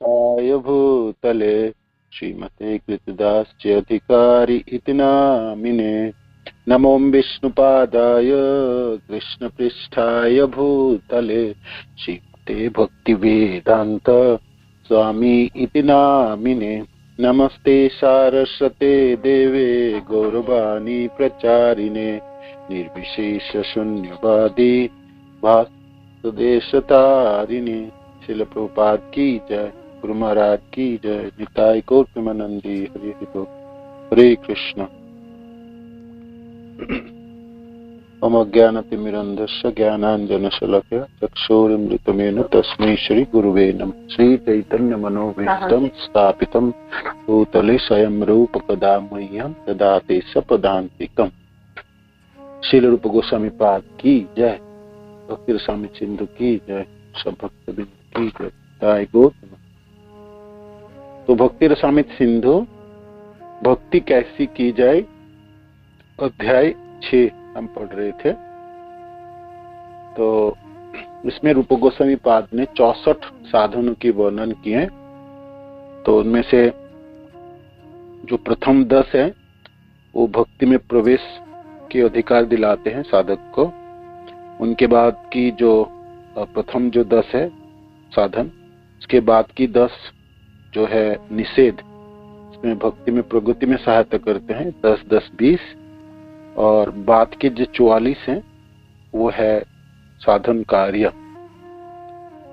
आय भूतले श्रीमते कृतदास्य अधिकारी इति नामिने। नमो विष्णुपादाय कृष्णपृष्ठाय भूतले श्रीमते भक्तिवेदान्त स्वामी इति नामिने। नमस्ते सारस्वते देवे गौरवाणी प्रचारिणे निर्विशेष शून्यवादी भासदेशतारिणे। शिल प्रभुपाद की जय। गुरु महाराज की जय। निताय गौर प्रेमानंदी। हरि हरि बोल। हरे कृष्ण। मम ज्ञानतिमिरन्धस्य ज्ञानाञ्जनशलाकया चक्षुरुन्मिलितमेन तस्मै श्री गुरुवे नमः। श्री चैतन्य मनोभीष्टं स्थापितं भूतले स्वयं रूप कदा मह्यं ददाति सपदान्तिकम्। श्रील रूप गोस्वामी पाद की जय। भक्ति रसामृत सिंधु की जय। सब भक्तवृंद की जय। निताय गौर। तो भक्ति रसामृत सिंधु भक्ति कैसी की जाए अध्याय 6 हम पढ़ रहे थे। तो इसमें रूप गोस्वामी पाद ने 64 साधनों की वर्णन किए। तो उनमें से जो प्रथम 10 है वो भक्ति में प्रवेश के अधिकार दिलाते हैं साधक को। उनके बाद की जो प्रथम जो 10 है साधन, उसके बाद की 10 जो है निषेध, इसमें भक्ति में प्रगति में सहायता करते हैं 10, 10, 20। और बाद के जो 44 हैं वो है साधन कार्य।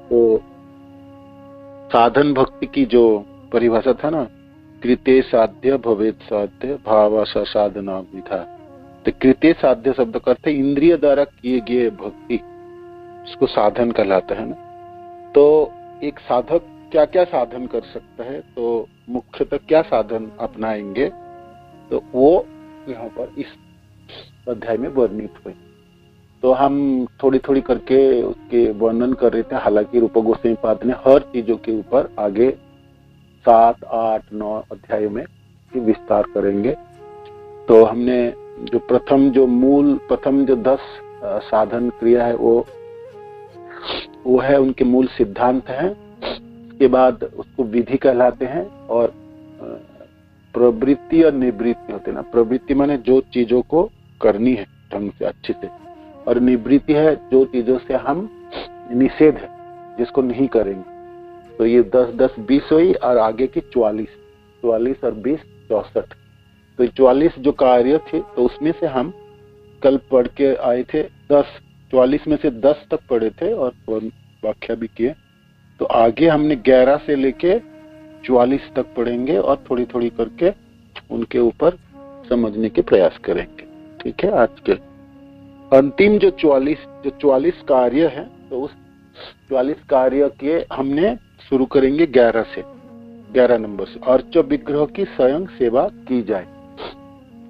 तो साधन भक्ति की जो परिभाषा था ना, कृते साध्य भवेत साध्य भावाशा साधना विधा। तो कृते साध्य शब्द का अर्थ इंद्रिय द्वारा किए गए भक्ति, इसको साधन कहलाता है ना। तो एक साधक क्या क्या साधन कर सकता है, तो मुख्यतः क्या साधन अपनाएंगे, तो वो यहाँ पर इस अध्याय में वर्णित हुए। तो हम थोड़ी थोड़ी करके उसके वर्णन कर रहे थे। हालांकि रूप गोस्वामी पाद ने हर चीजों के ऊपर आगे 7, 8, 9 अध्यायों में विस्तार करेंगे। तो हमने जो प्रथम जो 10 साधन क्रिया है वो है उनके मूल सिद्धांत हैं। उसके बाद उसको विधि कहलाते हैं। और प्रवृत्ति और निवृत्ति होते हैं ना। प्रवृत्ति माने जो चीजों को करनी है ढंग से अच्छे से, और निवृत्ति है जो चीजों से हम निषेध है जिसको नहीं करेंगे। तो ये 10, 10, 20 हुई और आगे की 44 और 20 64। तो 44 जो कार्य थे तो उसमें से हम कल पढ़ के आए थे 10। 44 में से 10 तक पढ़े थे और व्याख्या भी किए। तो आगे हमने 11 से लेके 44 तक पढ़ेंगे और थोड़ी थोड़ी करके उनके ऊपर समझने के प्रयास करेंगे। ठीक है। आज के अंतिम जो 44 कार्य है, तो उस 44 कार्य के हमने शुरू करेंगे 11 नंबर से। अर्च विग्रह की स्वयं सेवा की जाए।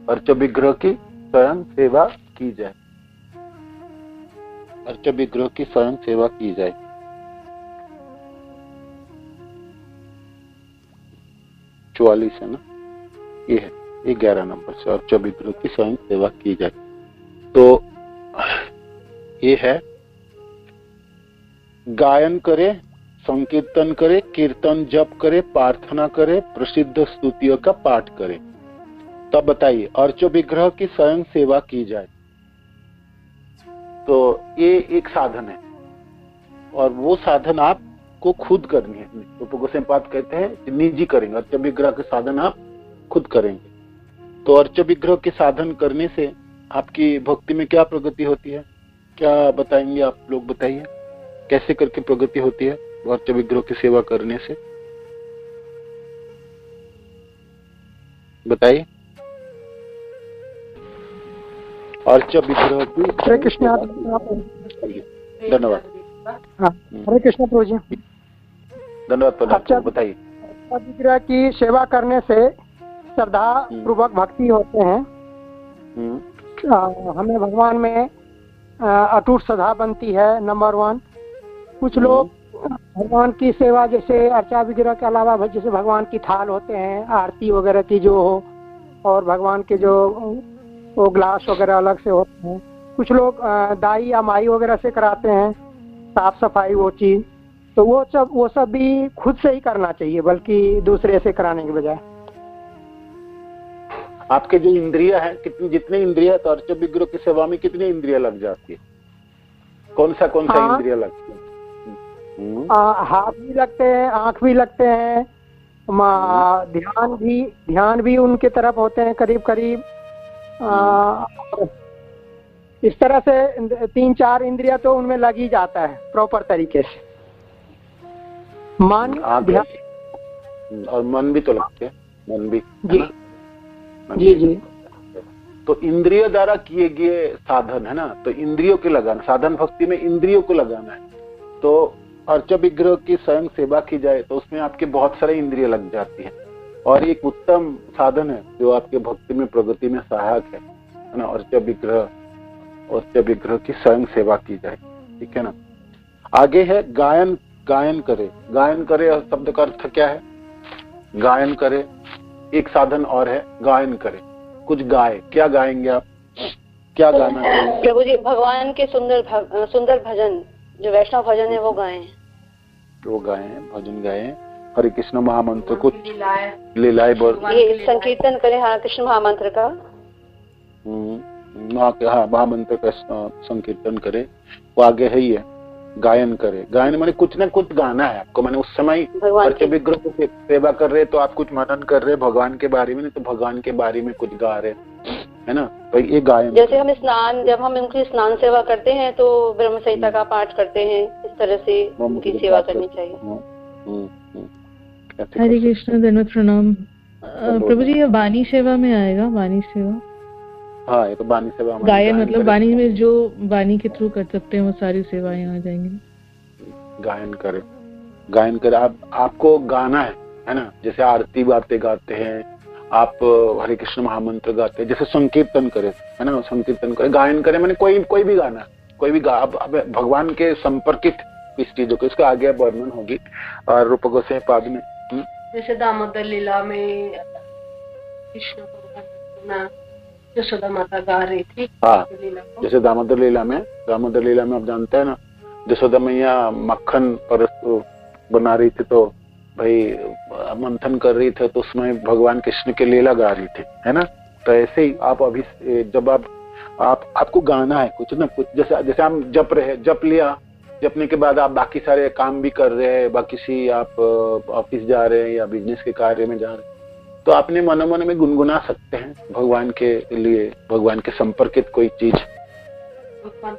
अर्च विग्रह की स्वयं सेवा की जाए। अर्च विग्रह की स्वयं सेवा की जाए। चौवालीस है ना, ये है, ये 11 नंबर से। अर्च विग्रह की स्वयं सेवा की जाए। तो ये है गायन करे, संकीर्तन करे, कीर्तन जप करे, प्रार्थना करे, प्रसिद्ध स्तुतियों का पाठ करे। तब बताइए अर्च विग्रह की स्वयं सेवा की जाए। तो ये एक साधन है और वो साधन आपको खुद करनी है। रूप गोस्वामी पाद कहते हैं निजी करेंगे। अर्च विग्रह के साधन आप खुद करेंगे। तो अर्च विग्रह के साधन करने से आपकी भक्ति में क्या प्रगति होती है, क्या बताएंगे आप लोग? बताइए कैसे करके प्रगति होती है अर्च विग्रह की सेवा करने से? बताइए। अर्च विग्रह की। हरे कृष्ण। धन्यवाद। हरे कृष्ण प्रभु जी। धन्यवाद। बताइए। अर्च विग्रह की सेवा करने से श्रद्धा पूर्वक भक्ति होते हैं। हमें भगवान में अटूट श्रद्धा बनती है, नंबर 1। कुछ लोग भगवान की सेवा जैसे अर्चा विग्रह के अलावा जैसे भगवान की थाल होते हैं, आरती वगैरह की जो हो, और भगवान के जो वो ग्लास वगैरह अलग से होते हैं। कुछ लोग दाई या माई वगैरह से कराते हैं साफ सफाई वो चीज। तो वो सब भी खुद से ही करना चाहिए, बल्कि दूसरे से कराने के बजाय। आपके जो इंद्रिया है, कितनी जितने इंद्रिया, तो अर्च विग्रह की सेवा में कितनी इंद्रिया लग जाती है? कौन सा इंद्रिया लगती है? हाथ भी लगते हैं, आंख भी लगते हैं, ध्यान भी उनके तरफ होते हैं करीब करीब। इस तरह से 3-4 इंद्रिया तो उनमें लग ही जाता है प्रॉपर तरीके से। मन, ध्यान और मन भी तो लगते हैं, मन भी जी जी जी। तो इंद्रियों द्वारा किए गए साधन है ना, तो इंद्रियों के लगाना, साधन भक्ति में इंद्रियों को लगाना है। तो अर्च विग्रह की स्वयं सेवा की जाए तो उसमें आपके बहुत सारे इंद्रिय लग जाती है, और एक उत्तम साधन है जो आपके भक्ति में प्रगति में सहायक है ना। अर्च विग्रह की स्वयं सेवा की जाए, ठीक है ना। आगे है गायन। गायन करे, गायन करे शब्द का अर्थ क्या है? गायन करे, एक साधन और है गायन करे, कुछ गाए। क्या गाएंगे आप? क्या गाना चाहिए? प्रभु जी, भगवान के सुंदर भजन, जो वैष्णव भजन है वो गाए, वो गाए, भजन गाए, हरे कृष्ण महामंत्र कुछ लीलाएं बोल, ये संकीर्तन करें हरे कृष्ण महामंत्र का। हाँ, महामंत्र का संकीर्तन करे। वो आगे है ही है, गायन करे। गायन माने कुछ ना कुछ गाना है आपको, माने उस समय अर्च विग्रह की सेवा कर रहे तो आप कुछ मनन कर रहे भगवान के बारे में, नहीं तो भगवान के बारे में कुछ गा रहे, है ना। तो ये गायन, जैसे हम जब हम उनकी स्नान सेवा करते हैं तो ब्रह्म संहिता का पाठ करते हैं, इस तरह से उनकी सेवा करनी चाहिए। हरे कृष्ण, धन्यवाद, प्रणाम। प्रभु जी, ये वाणी सेवा में आएगा? वाणी सेवा, हाँ, ये तो वाणी सेवा। गायन मतलब वाणी में जो वाणी के थ्रू कर सकते हैं वो सारी सेवाएं आ जाएंगी। गायन करे, गायन करे। आपको गाना है ना। जैसे आरती बातें गाते हैं आप, हरे कृष्ण महामंत्र गाते हैं, जैसे संकीर्तन करे, है ना। संकीर्तन करे, गायन करे, मैंने कोई भी गाना, कोई भी अब भगवान के संपर्कित इस चीजों को, इसका आगे वर्णन होगी और रूप गोसाई पाद में। जैसे दामोदर लीला में कृष्ण को यशोदा माता गा रही थी। हाँ, जैसे दामोदर लीला में आप जानते हैं ना, यशोदा मैया मक्खन पर बना रही थी, तो भाई मंथन कर रही थे, तो उसमें भगवान कृष्ण के लीला गा रही थी, है ना। तो ऐसे ही आप अभी जब आपको गाना है कुछ ना कुछ, जैसे हम जप लिया, जपने के बाद आप बाकी सारे काम भी कर रहे हैं, बाकी आप ऑफिस जा रहे हैं या बिजनेस के कार्य में जा रहे हैं, तो आपने मन में गुनगुना सकते हैं भगवान के लिए, भगवान के संपर्कित कोई चीज, भगवान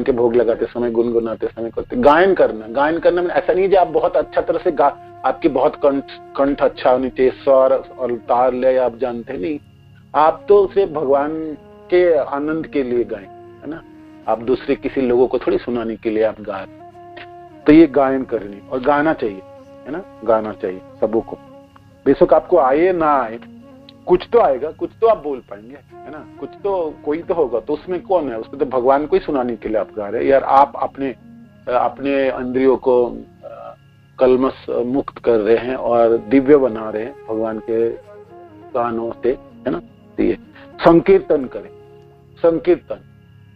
के भोग लगाते समय, गुनगुनाते समय करते। गायन करना में ऐसा नहीं है आप बहुत अच्छा तरह से आपकी बहुत कंठ अच्छा होनी चाहिए, स्वर और तार ले आप जानते नहीं, आप तो उसे भगवान के आनंद के लिए गाएं, है ना। आप दूसरे किसी लोगों को थोड़ी सुनाने के लिए आप गा रहे। तो ये गायन करनी और गाना चाहिए, है ना। गाना चाहिए सबों को, बेशक आपको आए ना आए, कुछ तो आएगा, कुछ तो आप बोल पाएंगे, है ना। कुछ तो कोई तो होगा, तो उसमें कौन है? उसमें तो भगवान को ही सुनाने के लिए आप गा रहे हैं यार। आप अपने इंद्रियों को कलमश मुक्त कर रहे हैं और दिव्य बना रहे हैं भगवान के गानों से, है ना। तो ये संकीर्तन करें,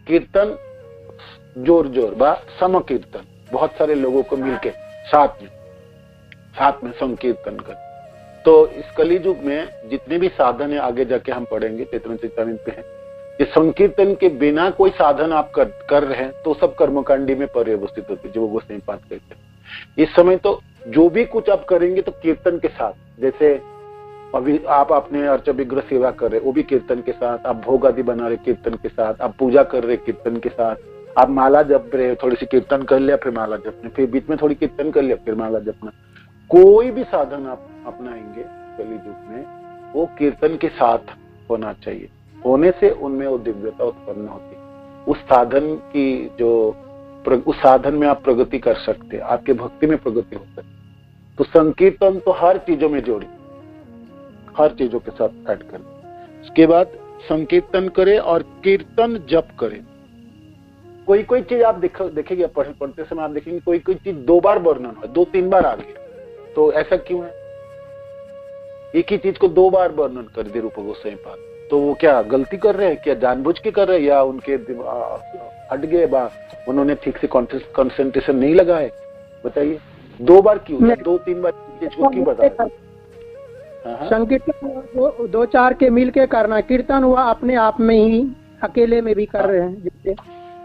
कीर्तन जोर बा सम कीर्तन, बहुत सारे लोगों को मिलके साथ में संकीर्तन करें। तो इस कली युग में जितने भी साधन है, आगे जाके हम पढ़ेंगे चैतन्य चेतावनी पे है, ये संकीर्तन के बिना कोई साधन आप कर रहे हैं तो सब कर्मकांडी में पर्यवस्थित होते, जो वो सही बात कहते हैं। इस समय तो जो भी कुछ आप करेंगे तो कीर्तन के साथ, जैसे अभी आप अपने अर्च विग्रह सेवा कर रहे, वो भी कीर्तन के साथ, आप भोग आदि बना रहे कीर्तन के साथ, आप पूजा कर रहे कीर्तन के साथ, आप माला जप रहे, थोड़ी सी कीर्तन कर लिया फिर माला जपना, फिर बीच में थोड़ी कीर्तन कर लिया फिर माला जपना। कोई भी साधन आप अपनाएंगे कली युग में, वो कीर्तन के साथ होना चाहिए। होने से उनमें वो दिव्यता उत्पन्न होती है। उस साधन में आप प्रगति कर सकते हैं, आपके भक्ति में प्रगति हो सकती है। तो संकीर्तन तो हर चीजों में जोड़ी, हर चीजों के साथ ऐड करें। उसके बाद संकीर्तन करें और कीर्तन जप करें। कोई चीज आप देखेंगे पढ़ते समय, आप देखेंगे कोई चीज 2 बार वर्णन है, 2-3 बार आ गई, तो ऐसा क्यों है? एक ही चीज को 2 बार वर्णन कर दे रूप गोसाई पाद, तो वो क्या गलती कर रहे हैं, क्या जानबूझ के कर रहे हैं, या उनके हट गए, उन्होंने ठीक से कंसंट्रेशन नहीं लगाए? बताइए, 2 बार क्यों, 2-3 बार क्यों बताया? संकीर्तन 2-4 के मिल के करना, कीर्तन हुआ अपने आप में ही, अकेले में भी कर रहे हैं जैसे।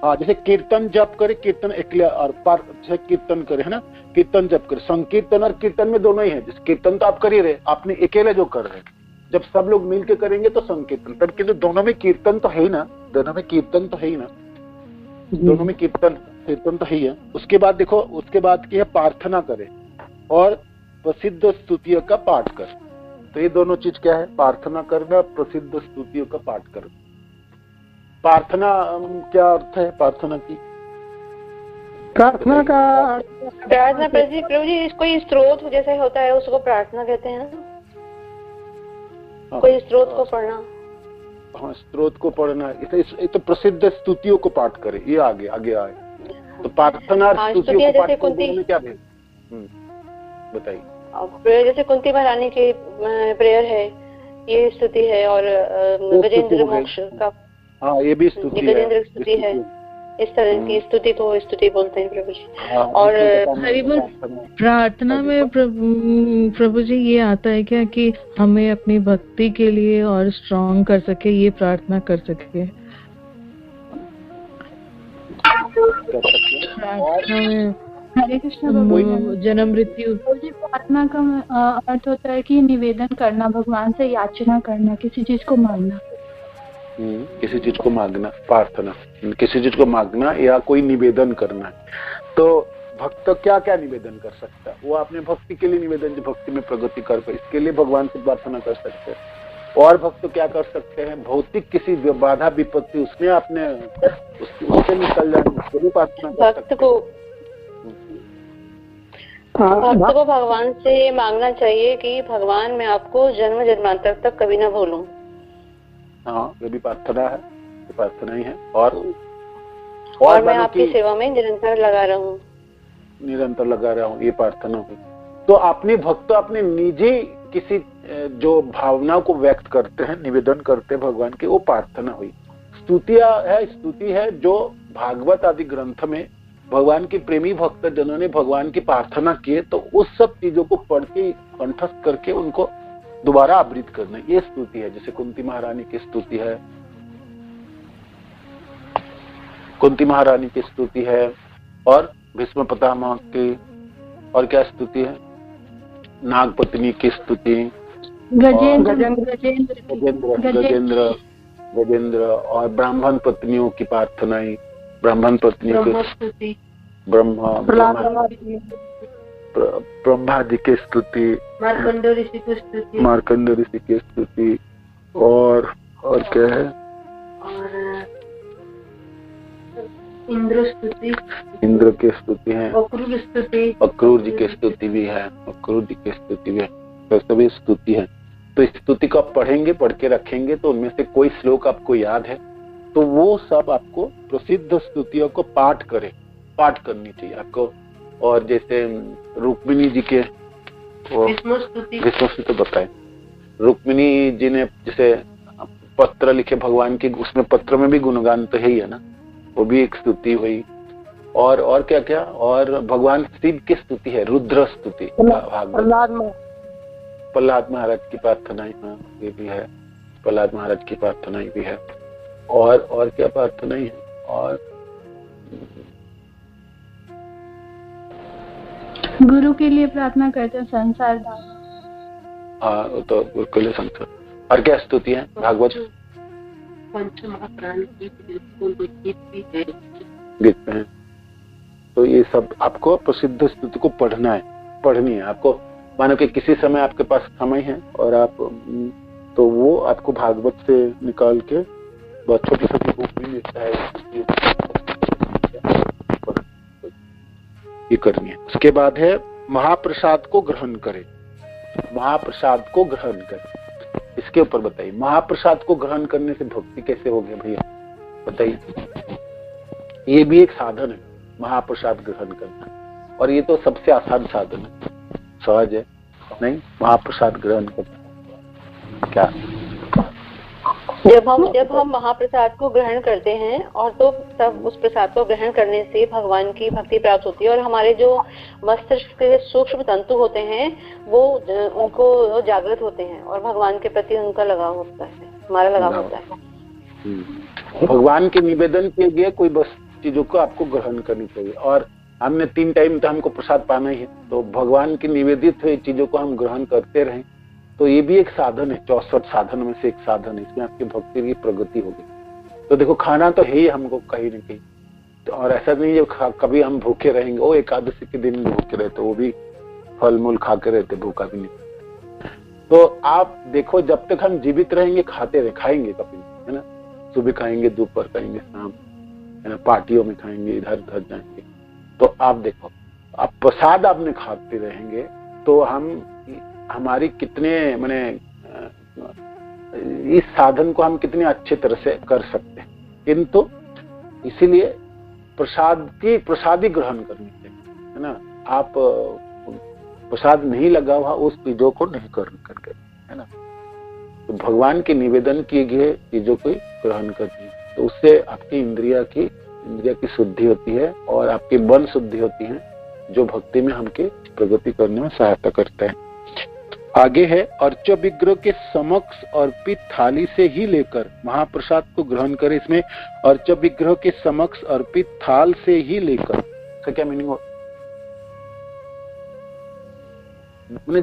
हाँ, जैसे कीर्तन जप करे, कीर्तन अकेले और जैसे कीर्तन करे है ना, कीर्तन जप करे, संकीर्तन और कीर्तन में दोनों ही है। जैसे कीर्तन तो आप कर ही रहे, आपने अकेले जो कर रहे हैं, जब सब लोग मिल के करेंगे तो संकीर्तन, तब किंतु दोनों में कीर्तन तो है ही ना, दोनों में कीर्तन तो है ही ना, दोनों में कीर्तन तो है ही है। उसके बाद देखो, उसके बाद की है प्रार्थना करे और प्रसिद्ध स्तुतियों का पाठ कर। तो ये दोनों चीज क्या है? प्रार्थना करना, प्रसिद्ध स्तुतियों का पाठ करना। प्रार्थना क्या अर्थ है प्रार्थना की? प्रार्थना का प्रार्थना प्रभु जी कोई स्रोत जैसे होता है उसको प्रार्थना कहते हैं ना। हाँ, कोई स्रोत को पढ़ना। हाँ, स्रोत को पढ़ना, इसे तो प्रसिद्ध स्तुतियों को पाठ करे, ये आगे आए। तो प्रार्थना स्तुतियों को पाठ करने में क्या भेद? बताइए। जैसे कुंती महारानी की प्रेयर है, ये स्तुति है, और गजेंद्र मोक्ष का, हाँ ये भी स्तुति है, गजेंद्र स्तुति है। इस तरह की स्तुति को स्तुति बोलते हैं प्रभु जी। और प्रार्थना में प्रभु जी ये आता है क्या कि हमें अपनी भक्ति के लिए और स्ट्रॉन्ग कर सके, ये प्रार्थना कर सके? प्रार्थना में हरे कृष्ण जन्म मृत्यु, प्रार्थना का अर्थ होता है कि निवेदन करना, भगवान से याचना करना, किसी चीज को मांगना। किसी चीज को मांगना, प्रार्थना, किसी चीज को मांगना या कोई निवेदन करना। तो भक्त क्या क्या निवेदन कर सकता है? वो अपने भक्ति के लिए निवेदन, जो भक्ति में प्रगति कर पाए, इसके लिए भगवान से प्रार्थना कर सकते हैं। और भक्त क्या कर सकते हैं? भौतिक किसी बाधा विपत्ति उसमें अपने उससे निकल जाए, उसको भी प्रार्थना कर सकते हैं। भक्त को भगवान से ये मांगना चाहिए कि भगवान मैं आपको जन्म जन्मांतर तक कभी ना भूलूं। हाँ, ये भी प्रार्थना है, ये प्रार्थना ही है। और मैं आपकी सेवा में निरंतर लगा रहा हूँ, ये प्रार्थना हुई। तो अपने भक्त अपने निजी किसी जो भावनाओं को व्यक्त करते हैं, निवेदन करते हैं भगवान के, वो प्रार्थना हुई। स्तुति है जो भागवत आदि ग्रंथ में भगवान के प्रेमी भक्त जनों ने भगवान की प्रार्थना किए, तो उस सब चीजों को पढ़ के कंठस्थ करके उनको दोबारा आवृत करना, ये स्तुति है। जैसे कुंती महारानी की स्तुति है, और भीष्म पितामह की, और क्या स्तुति है? नागपत्नी की स्तुति, गजेंद्र, और ब्राह्मण पत्नियों की प्रार्थनाएं, ब्राह्मण पत्नियों की, ब्रह्मा जी की स्तुति, मार्कंड ऋषि की स्तुति, और क्या है? और इंद्र की स्तुति है, अक्रूर जी की स्तुति भी है, तो सभी स्तुति है। तो इस स्तुति को आप पढ़ेंगे, पढ़ के रखेंगे, तो उनमें से कोई श्लोक आपको याद है तो वो सब आपको प्रसिद्ध स्तुतियों को पाठ करनी चाहिए आपको। और जैसे रुक्मिणी जी के भीष्म स्तुति बताए, रुक्मिणी जी ने जैसे पत्र लिखे भगवान के, उसमें पत्र में भी गुणगान तो है ही है ना, वो भी एक स्तुति हुई। और क्या और भगवान शिव की स्तुति है, रुद्र स्तुति, प्रहलाद महाराज की प्रार्थनाएं, ये भी है, प्रहलाद महाराज की प्रार्थनाएं भी है। और क्या प्रार्थनाएं है? और गुरु के लिए प्रार्थना करते हैं, संसार धाम। हाँ, तो गुरु के लिए संसार। और क्या स्तुति है? भागवत गीत है। तो ये सब आपको प्रसिद्ध स्तुति को पढ़नी है आपको। मानो कि किसी समय आपके पास समय है और आप तो वो आपको भागवत से निकाल के छोटी छोटी बुक भी मिलता है, ये करनी है। उसके बाद है महाप्रसाद को ग्रहण करें। इसके ऊपर बताइए, महाप्रसाद को ग्रहण करने से भक्ति कैसे हो गया भैया, बताइए। ये भी एक साधन है, महाप्रसाद ग्रहण करना, और ये तो सबसे आसान साधन है, सहज है नहीं? महाप्रसाद ग्रहण करना क्या जब हम महाप्रसाद को ग्रहण करते हैं और तो तब उस प्रसाद को ग्रहण करने से भगवान की भक्ति प्राप्त होती है और हमारे जो मस्तिष्क के सूक्ष्म तंतु होते हैं वो उनको जागृत होते हैं और भगवान के प्रति उनका लगाव होता है, हमारा लगाव होता है। भगवान के निवेदन के लिए कोई बस चीजों को आपको ग्रहण करनी चाहिए और हमने 3 टाइम तो हमको प्रसाद पाना ही है, तो भगवान की निवेदित हुई चीजों को हम ग्रहण करते रहें तो ये भी एक साधन है, 64 साधन में से एक साधन है, इसमें आपकी भक्ति की प्रगति होगी। तो देखो खाना तो है ही हमको कहीं न कहीं, तो और ऐसा नहीं है कभी हम भूखे रहेंगे, वो एकादशी के दिन भूखे रहते, वो भी फल मूल खा के रहते, भूखा भी नहीं। तो आप देखो जब तक हम जीवित रहेंगे खाते रहे, खाएंगे कभी, है ना, सुबह खाएंगे, दोपहर खाएंगे, शाम, है ना, पार्टियों में खाएंगे, इधर उधर जाएंगे। तो आप देखो आप प्रसाद आपने खाते रहेंगे तो हमारी कितने माने इस साधन को हम कितने अच्छे तरह से कर सकते हैं, किंतु इसीलिए प्रसादी ग्रहण करनी चाहिए, है ना। आप प्रसाद नहीं लगा हुआ उस चीजों को नहीं ग्रहण करके, है ना। तो भगवान के निवेदन किए गए चीजों को ग्रहण करनी, तो उससे आपकी इंद्रिया की शुद्धि होती है और आपकी मन शुद्धि होती है, जो भक्ति में हमके प्रगति करने में सहायता करता है। आगे है, अर्च विग्रह के समक्ष अर्पित थाली से ही लेकर महाप्रसाद को ग्रहण करें। इसमें अर्च विग्रह के समक्ष अर्पित थाल से ही लेकर का क्या मीनिंग हो?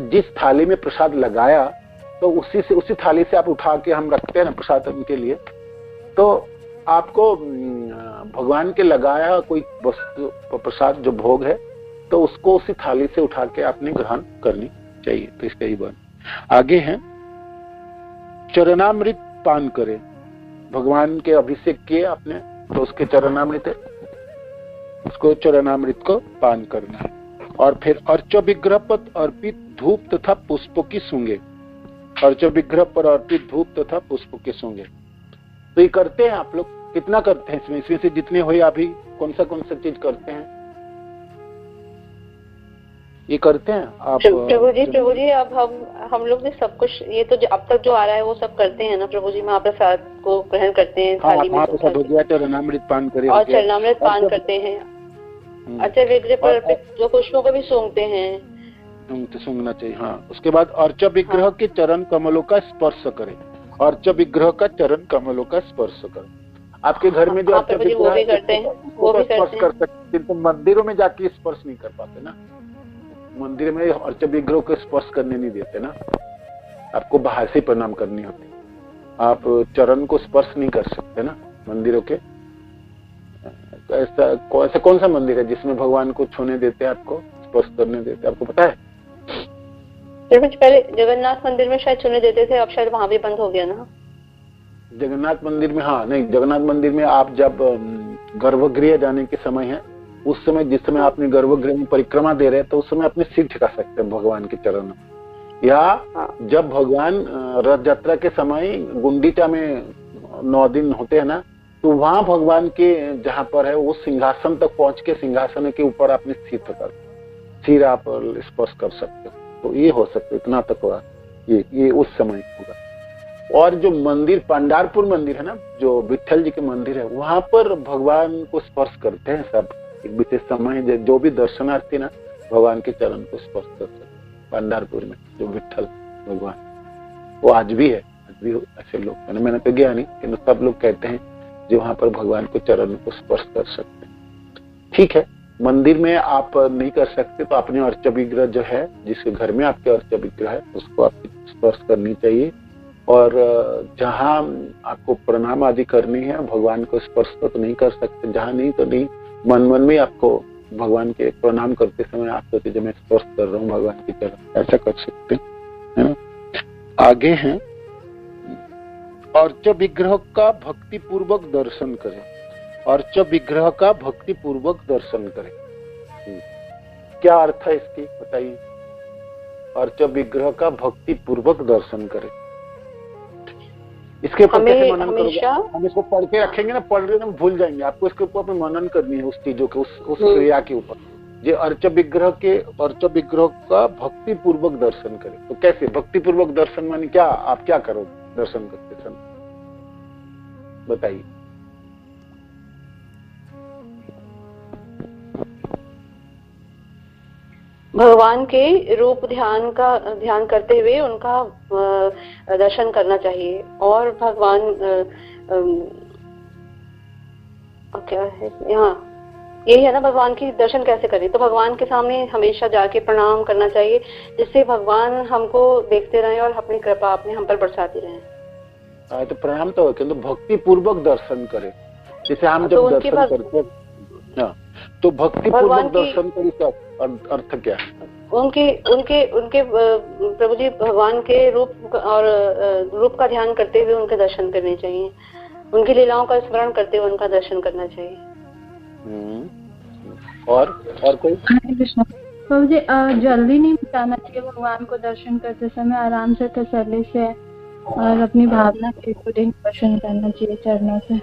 जिस थाली में प्रसाद लगाया तो उसी थाली से आप उठा के हम रखते हैं ना प्रसाद के लिए, तो आपको भगवान के लगाया कोई वस्तु प्रसाद जो भोग है तो उसको उसी थाली से उठा के आपने ग्रहण करनी चाहिए। तो इसका ही बात आगे है, चरणामृत पान करें। भगवान के अभिषेक किए आपने तो उसके चरणामृत है, उसको चरणामृत को पान करना है। और फिर अर्च विग्रह पर अर्पित धूप तथा पुष्पों की सूंगे। अर्च विग्रह पर अर्पित धूप तथा पुष्पों के सूंगे, तो ये करते हैं आप लोग, कितना करते हैं इसमें से जितने हुए अभी कौन सा चीज करते हैं, ये करते हैं आप? प्रभु जी अब हम लोग ने सब कुछ ये तो अब तक जो आ रहा है वो सब करते हैं ना प्रभु जी। महाप्रसाद को ग्रहण करते हैं, थाली में चरणामृत पान करें और चरणामृत पान करते हैं। अच्छा, विग्रह पर जो पुष्पों को भी सूंघते हैं, सूंघना चाहिए। हाँ, उसके बाद अर्च विग्रह के चरण कमलों का स्पर्श करें। अर्च विग्रह का चरण कमलों का स्पर्श करें। आपके घर में जो अर्च विग्रह वो भी करते हैं, वो भी स्पर्श कर सकते, तो मंदिरों में जाके स्पर्श नहीं कर पाते ना, मंदिर में अर्च विग्रह को स्पर्श करने नहीं देते ना, आपको बाहर से प्रणाम करनी होती, आप चरण को स्पर्श नहीं कर सकते ना मंदिरों के। ऐसा कौन सा मंदिर है जिसमें भगवान को छूने देते हैं, आपको स्पर्श करने देते हैं, आपको पता है? पहले जगन्नाथ मंदिर में शायद छूने देते थे, अब शायद वहां भी बंद हो गया ना। जगन्नाथ मंदिर में, हाँ नहीं, जगन्नाथ मंदिर में आप जब गर्भगृह जाने के समय है, उस समय जिस समय आपने गर्भगृह में परिक्रमा दे रहे हैं तो उस समय अपने सिर ठिका सकते हैं भगवान के चरण। या जब भगवान रथ यात्रा के समय गुंडीचा में 9 दिन होते हैं ना, तो वहां भगवान के जहाँ पर है वो सिंहासन तक पहुंच के सिंहासन के ऊपर अपने सिर आप स्पर्श कर सकते हो। तो ये हो सकता है, इतना तक होगा, ये उस समय होगा। और जो मंदिर पंडारपुर मंदिर है ना, जो विठल जी के मंदिर है, वहां पर भगवान को स्पर्श करते हैं सब, एक विशेष समय जो भी दर्शनार्थी ना भगवान के चरण को स्पर्श कर सकते हैं। पंडारपुर में जो विठल भगवान, वो आज भी है, आज भी ऐसे लोग, मैंने तो गया नहीं, लेकिन सब लोग कहते हैं जो वहां पर भगवान को चरण को स्पर्श कर सकते हैं। ठीक है, मंदिर में आप नहीं कर सकते तो अपने अर्च विग्रह जो है, जिसके घर में आपके अर्च विग्रह है, उसको आप स्पर्श करनी चाहिए। और जहाँ आपको प्रणाम आदि करनी है, भगवान को स्पर्श तो नहीं कर सकते, जहाँ नहीं तो नहीं, मन में आपको भगवान के प्रणाम करते समय आप सोचे जो मैं स्पर्श कर रहा हूँ भगवान की चरण, ऐसा कर सकते हैं ना। आगे हैं, अर्च विग्रह का भक्ति पूर्वक दर्शन करें। अर्च विग्रह का भक्ति पूर्वक दर्शन करें, क्या अर्थ है इसकी बताइए? अर्च विग्रह का भक्ति पूर्वक दर्शन करें, इसके ऊपर कैसे मनन करोगे? हम इसको पढ़ के रखेंगे ना, पढ़ रहे हम भूल जाएंगे, आपको इसके ऊपर मनन करनी है, उस चीजों के, उस क्रिया के ऊपर। जो अर्च विग्रह का भक्ति पूर्वक दर्शन करें, तो कैसे भक्ति पूर्वक दर्शन मानी क्या? आप क्या करोगे दर्शन करते समय? बताइए। भगवान के रूप ध्यान करते हुए उनका दर्शन करना चाहिए। और भगवान क्या है यहाँ, यही है ना, भगवान की दर्शन कैसे करें? तो भगवान के सामने हमेशा जाके प्रणाम करना चाहिए, जिससे भगवान हमको देखते रहे और अपनी कृपा अपने हम पर बरसाती रहे। तो प्रणाम तो है, किंतु भक्ति पूर्वक दर्शन करें। जैसे हम जब दर्शन करते हैं, तो भक्ति पूर्वक दर्शन करें, क्या अर्थ क्या है? उनके प्रभु जी भगवान के रूप का ध्यान करते हुए उनके दर्शन करने चाहिए। उनकी लीलाओं का स्मरण करते हुए उनका दर्शन करना चाहिए। और कोई? प्रभु जी जल्दी नहीं बताना चाहिए भगवान को दर्शन करते समय, आराम से तसल्ली से और अपनी भावना के अकॉर्डिंग दर्शन करना चाहिए चरणों से।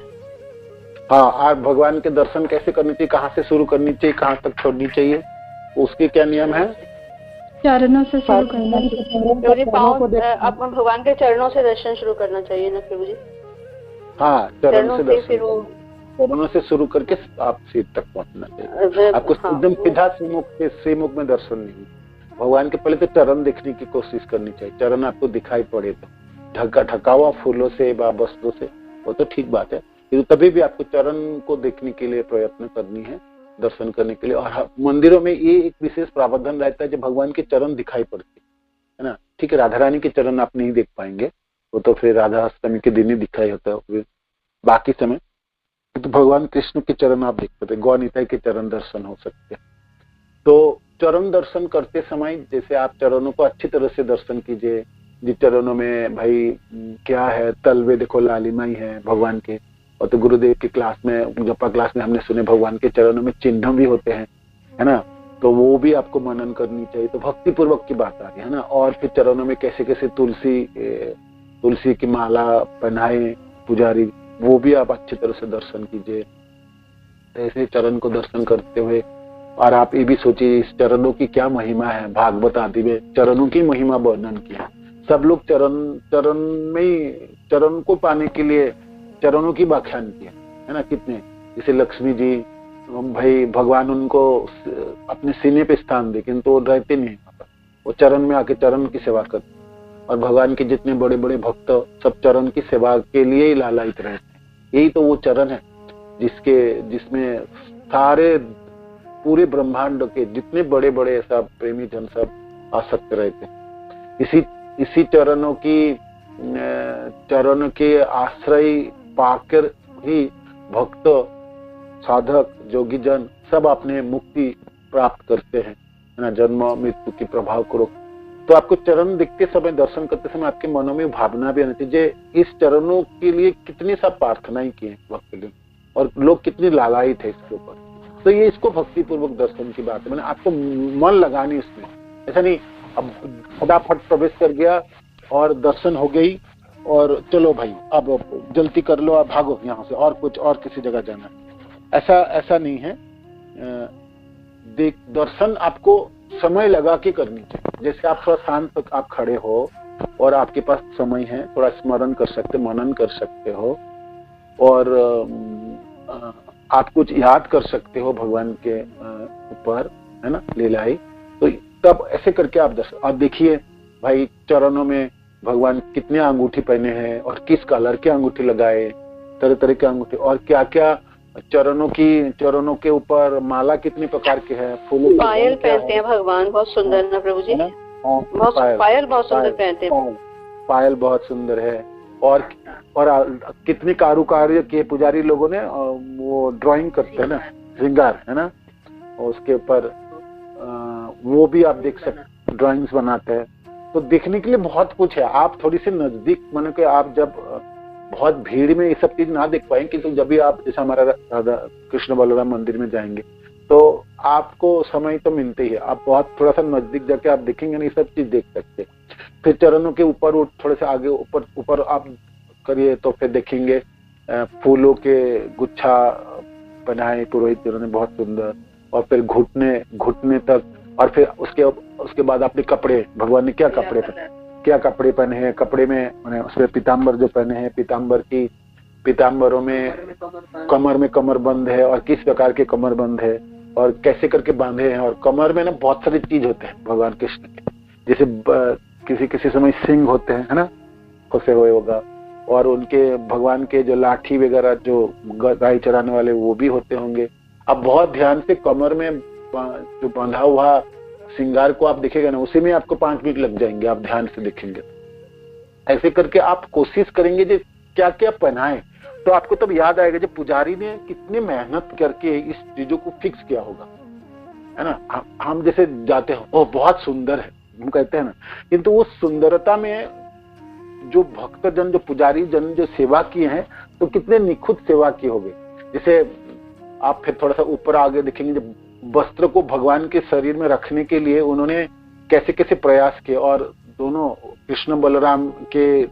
हाँ, आप भगवान के दर्शन कैसे करनी चाहिए, कहाँ से शुरू करनी चाहिए, कहाँ तक छोड़नी चाहिए, उसके क्या नियम है? चरणों से शुरू करना चाहिए। अपन भगवान के चरणों से दर्शन शुरू करना चाहिए ना प्रभु जी? हाँ, चरणों से शुरू करके आप सीट तक पहुंचना चाहिए। आपको एकदम सीधा श्रीमुख में दर्शन नहीं, भगवान के पहले तो चरण देखने की कोशिश करनी चाहिए। चरण आपको दिखाई पड़े तो ढका हुआ फूलों से व वस्त्रों से, वो तो ठीक बात है, किंतु तभी भी आपको चरण को देखने के लिए प्रयत्न करनी है, दर्शन करने के लिए। और मंदिरों में ये एक विशेष प्रावधान रहता है, जब भगवान के चरण दिखाई पड़ते है ना। ठीक है, राधा रानी के चरण आप नहीं देख पाएंगे, वो तो फिर राधा अष्टमी के दिन ही दिखाई होता है, बाकी समय तो भगवान कृष्ण के चरण आप देख सकते हैं, गौ निताई के चरण दर्शन हो सकते हैं। तो चरण दर्शन करते समय जैसे आप चरणों को अच्छी तरह से दर्शन कीजिए, जिस चरणों में भाई क्या है, तलवे देखो लालिमाई है भगवान के। और तो गुरुदेव की क्लास में, जपा क्लास में हमने सुने भगवान के चरणों में चिन्ह भी होते हैं, है ना, तो वो भी आपको मनन करनी चाहिए। तो भक्ति पूर्वक की बात आ रही है ना। और फिर चरणों में कैसे कैसे तुलसी की माला पहनाए पुजारी, वो भी आप अच्छी तरह से दर्शन कीजिए। ऐसे चरण को दर्शन करते हुए, और आप ये भी सोचिए इस चरणों की क्या महिमा है। भागवत आदि में चरणों की महिमा वर्णन किया। सब लोग चरण में ही, चरण को पाने के लिए चरणों की व्याख्यान किया है ना। कितने, जैसे लक्ष्मी जी, भाई भगवान उनको अपने सीने पे स्थान दे, किंतु वो रहते नहीं, वो चरण में आके चरण की सेवा करते। और भगवान के जितने बड़े बड़े भक्त सब चरण की सेवा के लिए ही लालायित रहते हैं। यही तो वो चरण है जिसमें सारे पूरे ब्रह्मांड के जितने बड़े बड़े सब प्रेमी जन सब आसक्त रहते हैं। इसी चरणों के आश्रय पाकर ही भक्त, साधक, जोगी जन सब अपने मुक्ति प्राप्त करते हैं, है ना, जन्म मृत्यु के प्रभाव को रोक। तो आपको चरण दिखते समय, दर्शन करते समय आपके मनों में भावना भी आनी चाहिए, इस चरणों के लिए कितनी सब प्रार्थनाएं की है भक्त ने, और लोग कितनी लालायित है इसके ऊपर। तो ये इसको भक्ति पूर्वक दर्शन की बात है। मैंने आपको मन लगानी इसमें, ऐसा नहीं अब फटाफट प्रवेश कर गया और दर्शन हो गई और चलो भाई अब जल्दी कर लो, अब भागो यहाँ से और कुछ और किसी जगह जाना, ऐसा नहीं है। दर्शन आपको समय लगा के करनी चाहिए। जैसे आप थोड़ा शांत आप खड़े हो और आपके पास समय है, थोड़ा स्मरण कर सकते, मनन कर सकते हो, और आप कुछ याद कर सकते हो भगवान के ऊपर, है ना, लीलाई। तो तब ऐसे करके आप दर्शन, आप देखिए भाई चरणों में भगवान कितने अंगूठी पहने हैं और किस कलर के अंगूठी लगाए, तरह तरह के अंगूठी, और क्या क्या चरणों के ऊपर माला कितने प्रकार के है, फूलों पायल पहनते हैं भगवान, बहुत सुंदर ना प्रभु जी, पायल बहुत सुंदर पहनते हैं, पायल बहुत सुंदर है। और कितने कारुकार्य के पुजारी लोगों ने वो ड्राइंग करते हैं ना, श्रृंगार, है ना, और उसके ऊपर वो भी आप देख सकते, ड्राइंग्स बनाते हैं। तो देखने के लिए बहुत कुछ है। आप थोड़ी सी नजदीक, मानो कि आप जब बहुत भीड़ में ये सब चीज ना देख पाएंगे, तो जब भी आप जैसे हमारा राधा कृष्ण बलराम मंदिर में जाएंगे तो आपको समय तो मिलते ही है, आप बहुत थोड़ा सा नजदीक जाके आप देखेंगे ना, ये सब चीज देख सकते। फिर चरणों के ऊपर थोड़े से आगे ऊपर आप करिए तो फिर देखेंगे फूलों के गुच्छा बनाए पुरोहित जिन्होंने, बहुत सुंदर। और फिर घुटने तक, और फिर उसके बाद अपने कपड़े, भगवान ने क्या कपड़े पहने हैं, कपड़े में उसमें पीताम्बर जो पहने हैं, पीताम्बर की पीताम्बरों में कमरबंद है और किस प्रकार के कमरबंद है और कैसे करके बांधे हैं। और कमर में ना बहुत सारी चीज होते हैं भगवान कृष्ण के, जैसे किसी किसी समय सिंह होते हैं, है ना, फंसे हुए होगा, और उनके भगवान के जो लाठी वगैरह जो गाय चराने वाले वो भी होते होंगे। आप बहुत ध्यान से कमर में जो बंधा हुआ श्रृंगार को आप देखेगा ना, उसी में आपको 5 मिनट लग जाएंगे, आप ध्यान से देखेंगे। ऐसे करके आप कोशिश करेंगे जो क्या क्या पहनाए, तो आपको तब याद आएगा जब पुजारी ने कितनी मेहनत करके इस चीजों को फिक्स किया होगा, है ना। हम जैसे जाते हैं, ओह बहुत सुंदर है, हम कहते हैं ना, किंतु उस सुंदरता में जो भक्तजन, जो पुजारी जन जो सेवा किए हैं, तो कितने निखुत सेवा किए होंगे। जैसे आप फिर थोड़ा सा ऊपर आगे देखेंगे, जब वस्त्र को भगवान के शरीर में रखने के लिए उन्होंने कैसे कैसे प्रयास किए, और दोनों कृष्ण बलराम के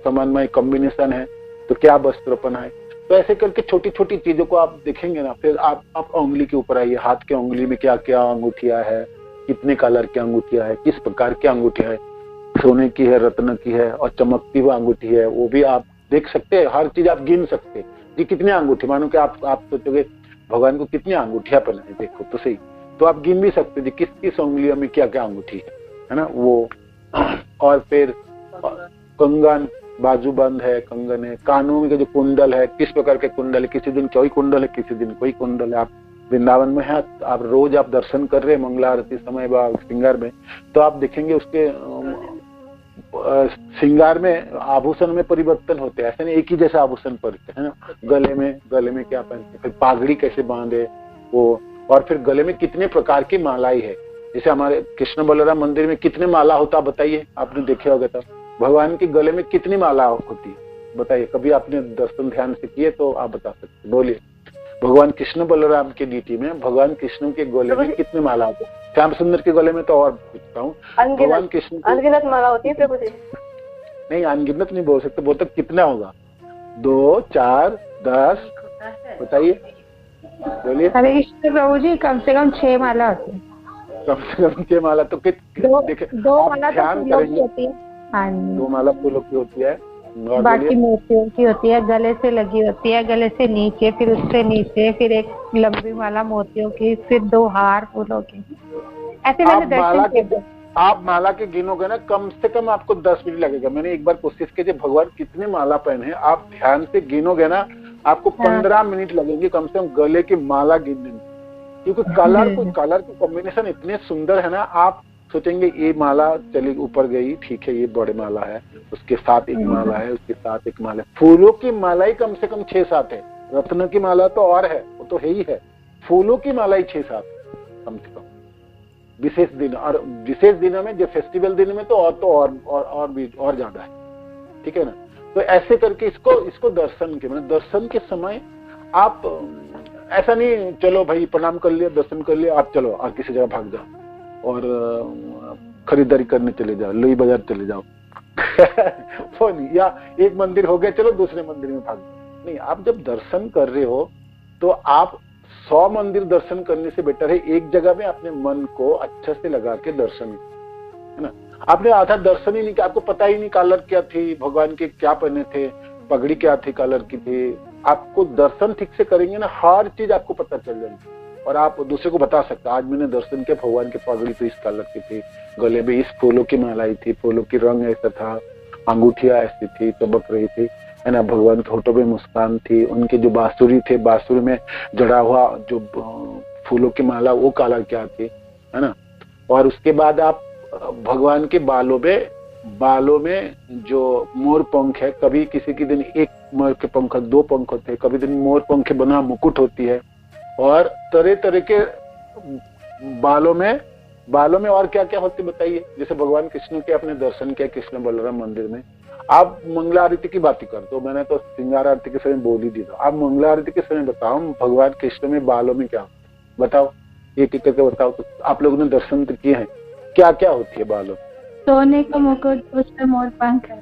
समन्वय कॉम्बिनेशन है, तो क्या वस्त्र पहनाए। तो ऐसे करके छोटी छोटी चीजों को आप देखेंगे ना। फिर आप उंगली के ऊपर आइए, हाथ के उंगली में क्या क्या अंगूठियां है, कितने कलर की अंगूठियां है, किस प्रकार की अंगूठियां है, सोने की है, रत्न की है, और चमकती हुई अंगूठी है, वो भी आप देख सकते हैं। हर चीज आप गिन सकते हैं कि कितने अंगूठी, मानो कि आप सोचोगे भगवान को कितनी अंगूठियां पहनाए, देखो तो सही, तो आप गिन भी सकते हैं किस किस उंगलियों में क्या क्या अंगूठी है ना वो। और फिर कंगन, बाजूबंद है, कंगन है, कानों में जो कुंडल है, किस प्रकार के कुंडल है, किसी दिन कोई कुंडल है, किसी दिन कोई कुंडल है। आप वृंदावन में है, आप रोज आप दर्शन कर रहे हैं मंगला आरती समय श्रृंगार में, तो आप देखेंगे उसके श्रृंगार में आभूषण में परिवर्तन होते हैं। ऐसे नहीं एक ही जैसा आभूषण पहनते हैं ना, गले में क्या पहनते, फिर पागड़ी कैसे बांधे वो, और फिर गले में कितने प्रकार की मालाई है। जैसे हमारे कृष्ण बलराम मंदिर में कितने माला होता है बताइए, आपने देखे होगा। तो भगवान के गले में कितनी माला होती है बताइए, कभी आपने दर्शन ध्यान से किए तो आप बता सकते, बोलिए। भगवान कृष्ण बलराम के नीति में भगवान कृष्ण के गले में कितने माला होते हैं? श्याम सुंदर के गले में तो और पूछता हूँ, भगवान कृष्ण अनगिनत माला होती है प्रभु जी। नहीं, अनगिनत नहीं बोल सकते, बोलते कितना होगा, 2, 4, 10, बताइए, बोलिए। हरे कृष्ण प्रभु जी, कम से कम 6 माला होती है। कम से कम 6 माला तो दो माला ध्यान करेंगे, होती है। हाँ, 2 माला फूलों की होती है, बाकी मोतियों की होती है, गले से लगी होती है, गले से नीचे, फिर उससे नीचे, फिर एक लंबी माला मोतियों की, फिर 2 हार फूलों की। ऐसे मैंने दर्शन। आप माला के गिनोगे ना, कम से कम आपको 10 मिनट लगेगा। मैंने एक बार कोशिश की थी, भगवान कितने माला पहने हैं, आप ध्यान से गिनोगे ना, आपको 15 मिनट लगेंगे कम से कम गले की माला गिनने में, क्योंकि कलर की कॉम्बिनेशन इतने सुंदर है ना। आप सोचेंगे ये माला चली ऊपर गई, ठीक है, ये बड़े माला है, उसके साथ एक माला है, उसके साथ एक माला है, फूलों की माला ही कम से कम 6-7 है। रत्न की माला तो और है, वो तो है ही है, फूलों की माला ही 6-7 कम से कम विशेष दिन। और विशेष दिनों में, जो फेस्टिवल दिन में तो और भी और ज्यादा है, ठीक है ना। तो ऐसे करके इसको दर्शन के मतलब दर्शन के समय आप ऐसा नहीं चलो भाई प्रणाम कर लिया, दर्शन कर लिया, आप चलो और किसी जगह भाग जाओ और खरीदारी करने चले जाओ, लोई बाजार चले जाओ वो नहीं, या एक मंदिर हो गया चलो दूसरे मंदिर में भाग जाओ, नहीं। आप जब दर्शन कर रहे हो तो आप 100 मंदिर दर्शन करने से बेटर है एक जगह में अपने मन को अच्छा से लगा के दर्शन, है ना। आपने आधा दर्शन ही नहीं किया, आपको पता ही नहीं कलर क्या थी, भगवान के क्या पहने थे, पगड़ी क्या थी, कलर की थी। आपको दर्शन ठीक से करेंगे ना, हर चीज आपको पता चल जाएगी और आप दूसरे को बता सकते, आज मैंने दर्शन किया, भगवान की पगड़ी तो इस कलर की थी, गले में इस फूलों की मालाई थी, फूलों की रंग ऐसा था, अंगूठियां ऐसी थी, चमक रही थी, है ना। भगवान के होठों पे मुस्कान थी, उनके जो बांसुरी थे, बांसुरी में जड़ा हुआ जो फूलों की माला वो कलर क्या थी, है ना। और उसके बाद आप भगवान के बालों में जो मोर पंख है, कभी किसी के दिन एक मोर के पंख, 2 पंख होते हैं, कभी दिन मोर पंख बना मुकुट होती है, और तरह तरह के बालों में और क्या क्या होते बताइए। जैसे भगवान कृष्ण के अपने दर्शन किया कृष्ण बलराम मंदिर में, आप मंगला आरती की बात कर दो, मैंने तो श्रृंगार आरती के समय बोल ही दी, तो आप मंगला आरती के समय बताओ भगवान कृष्ण में बालों में क्या होता है, बताओ एक एक करके बताओ। तो आप लोगों ने दर्शन तो किए हैं, क्या क्या होती है बालों? सोने का मुकुट, उसमें मोर पंख है।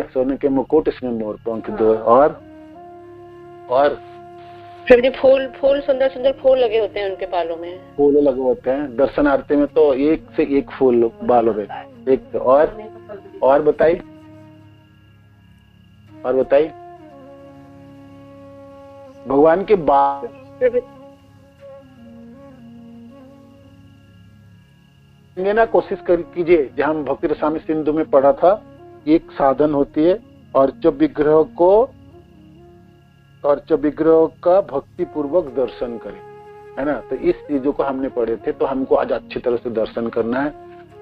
सोने के मुकुट, इसमें मोर पंख 2, और फूल सुंदर सुंदर फूल लगे होते हैं उनके बालों में, फूल लगे होते हैं। दर्शन आरती में तो एक से एक फूल बालों में, एक। और बताइए, भगवान के बाद ना कोशिश कर कीजिए, जहां हम भक्ति रसायन सिंधु में पढ़ा था, एक साधन होती है अर्च विग्रह का भक्ति पूर्वक दर्शन करें, है ना। तो इस चीजों को हमने पढ़े थे, तो हमको आज अच्छी तरह से दर्शन करना है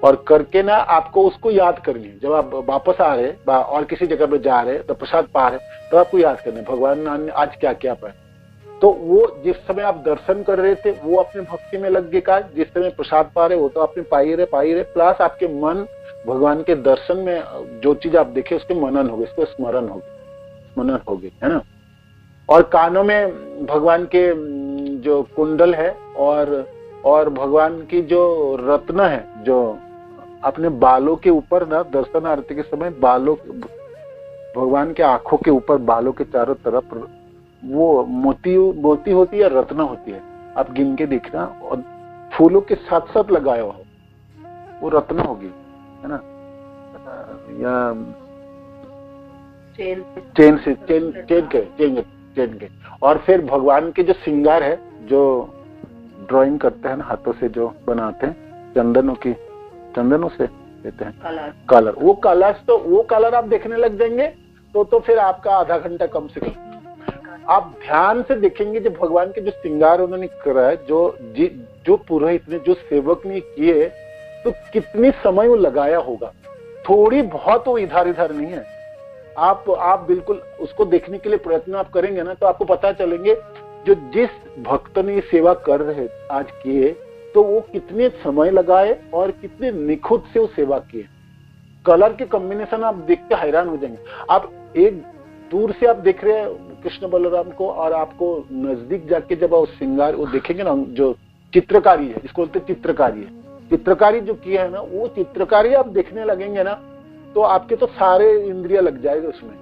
और करके ना आपको उसको याद करनी है। जब आप वापस आ रहे और किसी जगह पे जा रहे तो प्रसाद पा रहे तो आपको याद करना है भगवान ने आज क्या क्या पाया। तो वो जिस समय आप दर्शन कर रहे थे वो अपने भक्ति में लग गए, जिस समय प्रसाद पा रहे वो तो आपने पाई रहे, प्लस आपके मन भगवान के दर्शन में जो चीज आप देखे उसके मनन हो गए, इसको स्मरण हो गए, है ना। और कानों में भगवान के जो कुंडल है और भगवान की जो रत्न है, जो अपने बालों के ऊपर ना दर्शन आरती के समय बालों, भगवान के आंखों के ऊपर बालों के चारों तरफ वो मोती होती है, रत्न होती है, आप गिन के देखना, और फूलों के साथ साथ लगाया हो वो रत्न होगी, है ना। या चेन के और फिर भगवान के जो श्रृंगार है, जो ड्राइंग करते हैं ना हाथों से, जो बनाते हैं चंदनों से देते हैं कलर, वो कलर आप देखने लग जाएंगे तो फिर आपका आधा घंटा कम से कम आप ध्यान से देखेंगे। जब भगवान के जो श्रृंगार उन्होंने करा है, जो पुरोहित ने, जो सेवक ने किए, तो कितनी समय वो लगाया होगा। थोड़ी बहुत वो इधर नहीं है। आप बिल्कुल उसको देखने के लिए प्रयत्न आप करेंगे ना, तो आपको पता चलेंगे जो जिस भक्त ने सेवा कर रहे आज किए, तो वो कितने समय लगाए और कितने निखुत से वो सेवा किए। कलर के कॉम्बिनेशन आप देख के हैरान हो जाएंगे। आप एक दूर से आप देख रहे हैं कृष्ण बलराम को, और आपको नजदीक जाके जब आप श्रृंगार वो देखेंगे ना, जो चित्रकारी है, इसको बोलते चित्रकारी जो किया है ना, वो चित्रकारी आप देखने लगेंगे ना, तो आपके तो सारे इंद्रिया लग जाएगा उसमें।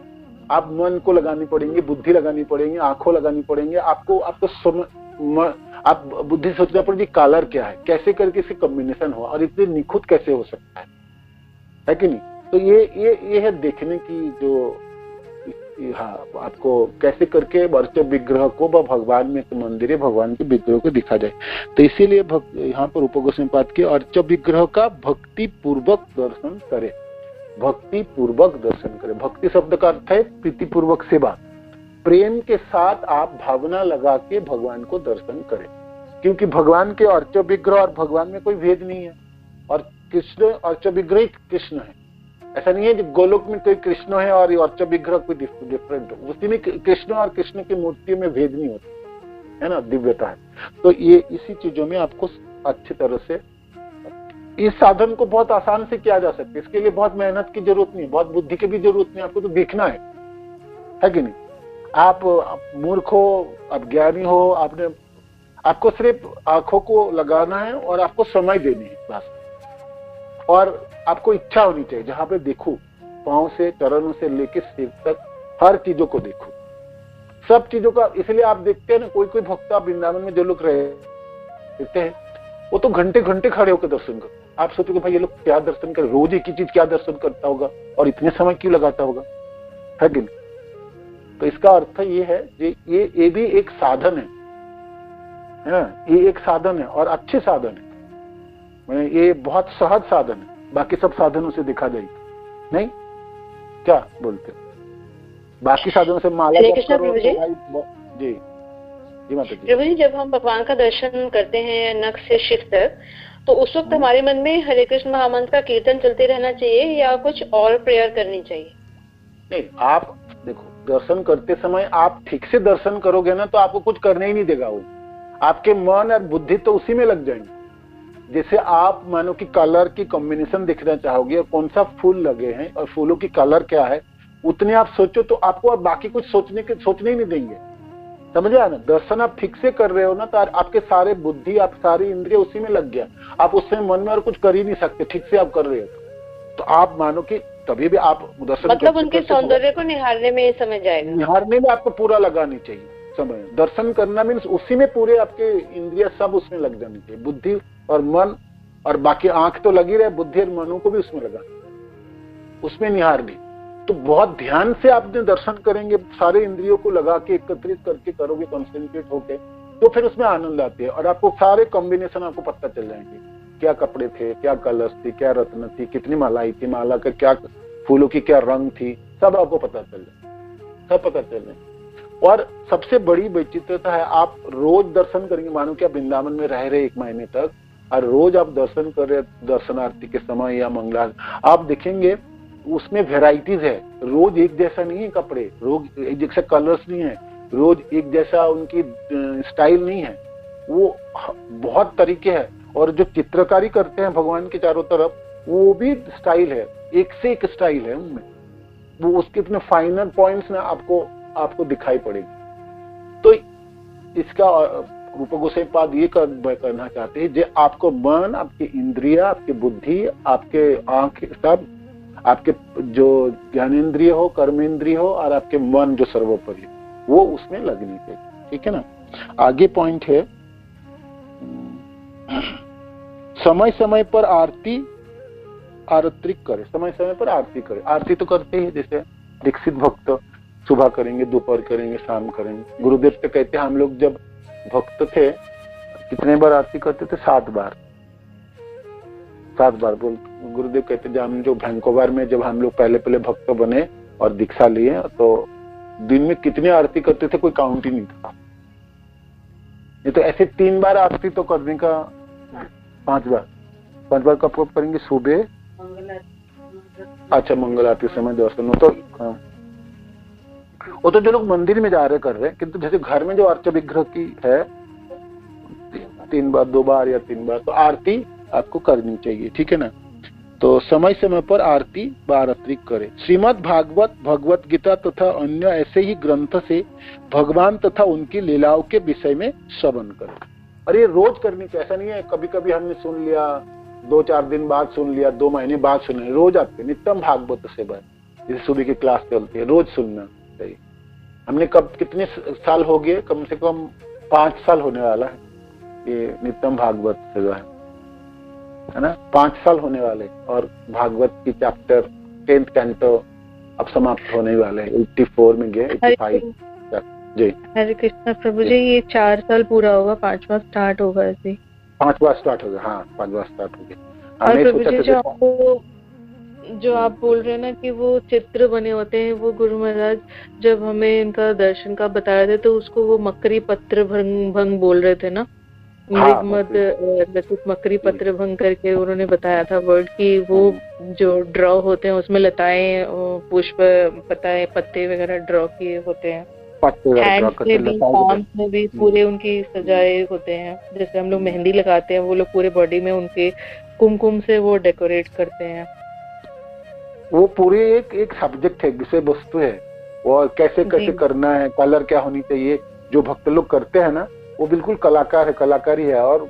आप मन को लगानी पड़ेंगे, बुद्धि लगानी पड़ेंगे, आंखों लगानी पड़ेंगे, आपको आप बुद्धि सोचना पड़ेगी कलर क्या है, कैसे करके इसके कॉम्बिनेशन हुआ और इतने निखुत कैसे हो सकता है कि नहीं। तो ये है देखने की जो, हाँ, आपको कैसे करके अर्च विग्रह को भगवान में मंदिर है, भगवान के विग्रह को दिखा जाए। तो इसीलिए यहाँ पर उपगोस्वामी पाद के अर्च विग्रह का भक्ति पूर्वक दर्शन करे, भक्ति पूर्वक दर्शन करे। भक्ति शब्द का अर्थ है प्रीति पूर्वक सेवा, प्रेम के साथ आप भावना लगा के भगवान को दर्शन करें, क्योंकि भगवान के अर्च विग्रह और भगवान में कोई भेद नहीं है। और कृष्ण अर्च विग्रह कृष्ण है, ऐसा नहीं है कि गोलोक में कोई कृष्ण है और अर्च विग्रह कोई डिफरेंट हो। उसी में कृष्ण और कृष्ण की मूर्तियों में भेद नहीं होता है ना, दिव्यता है। तो ये इसी चीजों में आपको अच्छी तरह से, इस साधन को बहुत आसान से किया जा सकता है। इसके लिए बहुत मेहनत की जरूरत नहीं, बहुत बुद्धि की भी जरूरत नहीं, आपको तो देखना है कि नहीं। आप मूर्ख हो, आप ज्ञानी हो, आपको सिर्फ आंखों को लगाना है और आपको समय देनी है बस। और आपको इच्छा होनी चाहिए, जहां पे देखो पांव से, चरणों से लेके सिर तक हर चीजों को देखो, सब चीजों का। इसलिए आप देखते हैं ना, कोई भक्त वृंदावन में जो लोग रहते हैं, वो तो घंटे घंटे खड़े होकर दर्शन करते। आप सोचोगे भाई ये लोग क्या दर्शन कर, रोज एक ही चीज क्या दर्शन करता होगा और इतने समय क्यों लगाता होगा, है कि नहीं। तो इसका अर्थ ये है, ये भी एक साधन है ना, ये एक साधन है और अच्छे साधन है। ये बहुत सहज साधन है, बाकी सब साधनों से दिखा जाएगी नहीं, क्या बोलते हो? बाकी साधनों से माला करो जी माता जी। प्रभु जी, जब हम भगवान का दर्शन करते हैं नख से शिर तक, तो उस वक्त हमारे मन में हरे कृष्ण महामंत्र का कीर्तन चलते रहना चाहिए या कुछ और प्रेयर करनी चाहिए? नहीं, आप देखो, दर्शन करते समय आप ठीक से दर्शन करोगे ना, तो आपको कुछ करने ही नहीं देगा वो। आपके मन और बुद्धि तो उसी में लग जाएंगे। जैसे आप मानो कि कलर की कॉम्बिनेशन देखना चाहोगे और कौन सा फूल लगे हैं और फूलों की कलर क्या है, उतने आप सोचो तो आपको और बाकी कुछ सोचने ही नहीं देंगे। समझ आया ना। दर्शन आप ठीक से कर रहे हो ना, तो आपके सारे बुद्धि, आप सारी इंद्रिय उसी में लग गया। आप उससे मन में और कुछ कर ही नहीं सकते, ठीक से आप कर रहे हो तो आप मानो कि तभी भी आप दर्शन, मतलब उनके सौंदर्य को निहारने में समय जाएगा। निहारने में आपको पूरा लगानी चाहिए समय। दर्शन करना मीन्स उसी में पूरे आपके इंद्रिय सब उसमें लग जानी चाहिए, बुद्धि और मन, और बाकी आंख तो लगी रहे, बुद्धि और मनो को भी उसमें लगा, उसमें निहारनी, तो बहुत ध्यान से आपने दर्शन करेंगे, सारे इंद्रियों को लगा के एकत्रित करके करोगे, कंसंट्रेट होके, तो फिर उसमें आनंद आती है और आपको सारे कॉम्बिनेशन आपको पता चल जाएंगे, क्या कपड़े थे, क्या कलश थी, क्या रत्न थी, कितनी मालाई थी, माला का क्या फूलों की क्या रंग थी, सब आपको पता चल जाए, सब पता चल जाए। और सबसे बड़ी विचित्रता है, आप रोज दर्शन करेंगे, मानो कि आप वृंदावन में रह रहे 1 महीने तक और रोज आप दर्शन कर रहे, दर्शन आरती के समय या मंगला, आप देखेंगे उसमें वेराइटीज है, रोज एक जैसा नहीं है कपड़े, रोज एक जैसा कलर्स नहीं है, रोज एक जैसा उनकी स्टाइल नहीं है, वो बहुत तरीके हैं। और जो चित्रकारी करते हैं भगवान के चारों तरफ, वो भी स्टाइल है, एक से एक स्टाइल है उनमें, वो उसके इतने फाइनल पॉइंट्स ना आपको दिखाई पड़ेगी। तो इसका रूप गोसाई पाद ये करना चाहते हैं, जो आपको मन, आपकी इंद्रिया, आपकी बुद्धि, आपके आंख, सब आपके जो ज्ञानेंद्रिय हो, कर्मेंद्रिय हो और आपके मन जो सर्वोपरि, वो उसमें लगनी चाहिए। ठीक है ना। आगे पॉइंट है, समय समय पर आरती करे, समय समय पर आरती करे। आरती तो करते ही, जैसे दीक्षित भक्त सुबह करेंगे, दोपहर करेंगे, शाम करेंगे। गुरुदेव तो कहते हैं हम लोग जब भक्त थे कितने बार आरती करते थे? 7 बार। 7 बार बोल गुरुदेव कहते हैं, जब जो भैंकोबार में जब हम लोग पहले भक्त बने और दीक्षा लिए, तो दिन में कितने आरती करते थे कोई काउंट ही नहीं था। ये तो ऐसे 3 बार आरती तो करने का 5 बार। 5 बार कब करेंगे? सुबह, अच्छा मंगल आरती समय दर्शन हो, तो वो तो जो लोग मंदिर में जा रहे कर रहे हैं, किंतु जैसे घर में जो अर्चा विग्रह की है 3 बार, 2 बार या 3 बार, तो आरती आपको करनी चाहिए। ठीक है ना। तो समय समय पर आरती बारतरी करे। श्रीमद् भागवत, भगवत गीता तथा अन्य ऐसे ही ग्रंथ से भगवान तथा उनकी लीलाओं के विषय में श्रवण करे। और ये रोज करनी चाहिए, ऐसा नहीं है कभी कभी हमने सुन लिया, 2-4 दिन बाद सुन लिया, 2 महीने बाद सुन लिया। रोज आपके नित्यम भागवत सेवा, जैसे सुबह की क्लास चलती है, रोज सुनना चाहिए। हमने कब कितने साल हो गए? कम से कम 5 साल होने वाला है ये नित्यम भागवत सेवा है ना। 5 साल होने वाले, और भागवत की चैप्टर 10th कैंटो अब समाप्त होने वाले हैं। 84 में गए, 85 जी। हरे कृष्णा प्रभु जी, ये 4 साल पूरा होगा, 5वां स्टार्ट होगा ऐसे। 5वां स्टार्ट हो गया, हाँ 5वां स्टार्ट हो गया। और प्रभु जी जो आप बोल रहे हैं ना कि वो चित्र बने होते हैं, वो गुरु महाराज जब हमें इनका दर्शन का बता रहे थे तो उसको वो मकरी पत्र भंग बोल रहे थे ना। ललित मकरी पत्र भंग करके उन्होंने बताया था वर्ड की, वो जो ड्रॉ होते हैं उसमें लताएं, पुष्प, पत्ते वगैरह ड्रॉ किए होते हैं। हैंड्स में भी, पाम्स में भी पूरे उनकी सजाए होते हैं। जैसे हम लोग मेहंदी लगाते हैं, वो लोग पूरे बॉडी में उनके कुमकुम से वो डेकोरेट करते हैं। वो पूरे एक सब्जेक्ट है, विषय वस्तु है, वो कैसे कैसे करना है, कलर क्या होनी चाहिए। जो भक्त लोग करते हैं ना, वो बिल्कुल कलाकार है, कलाकारी है, और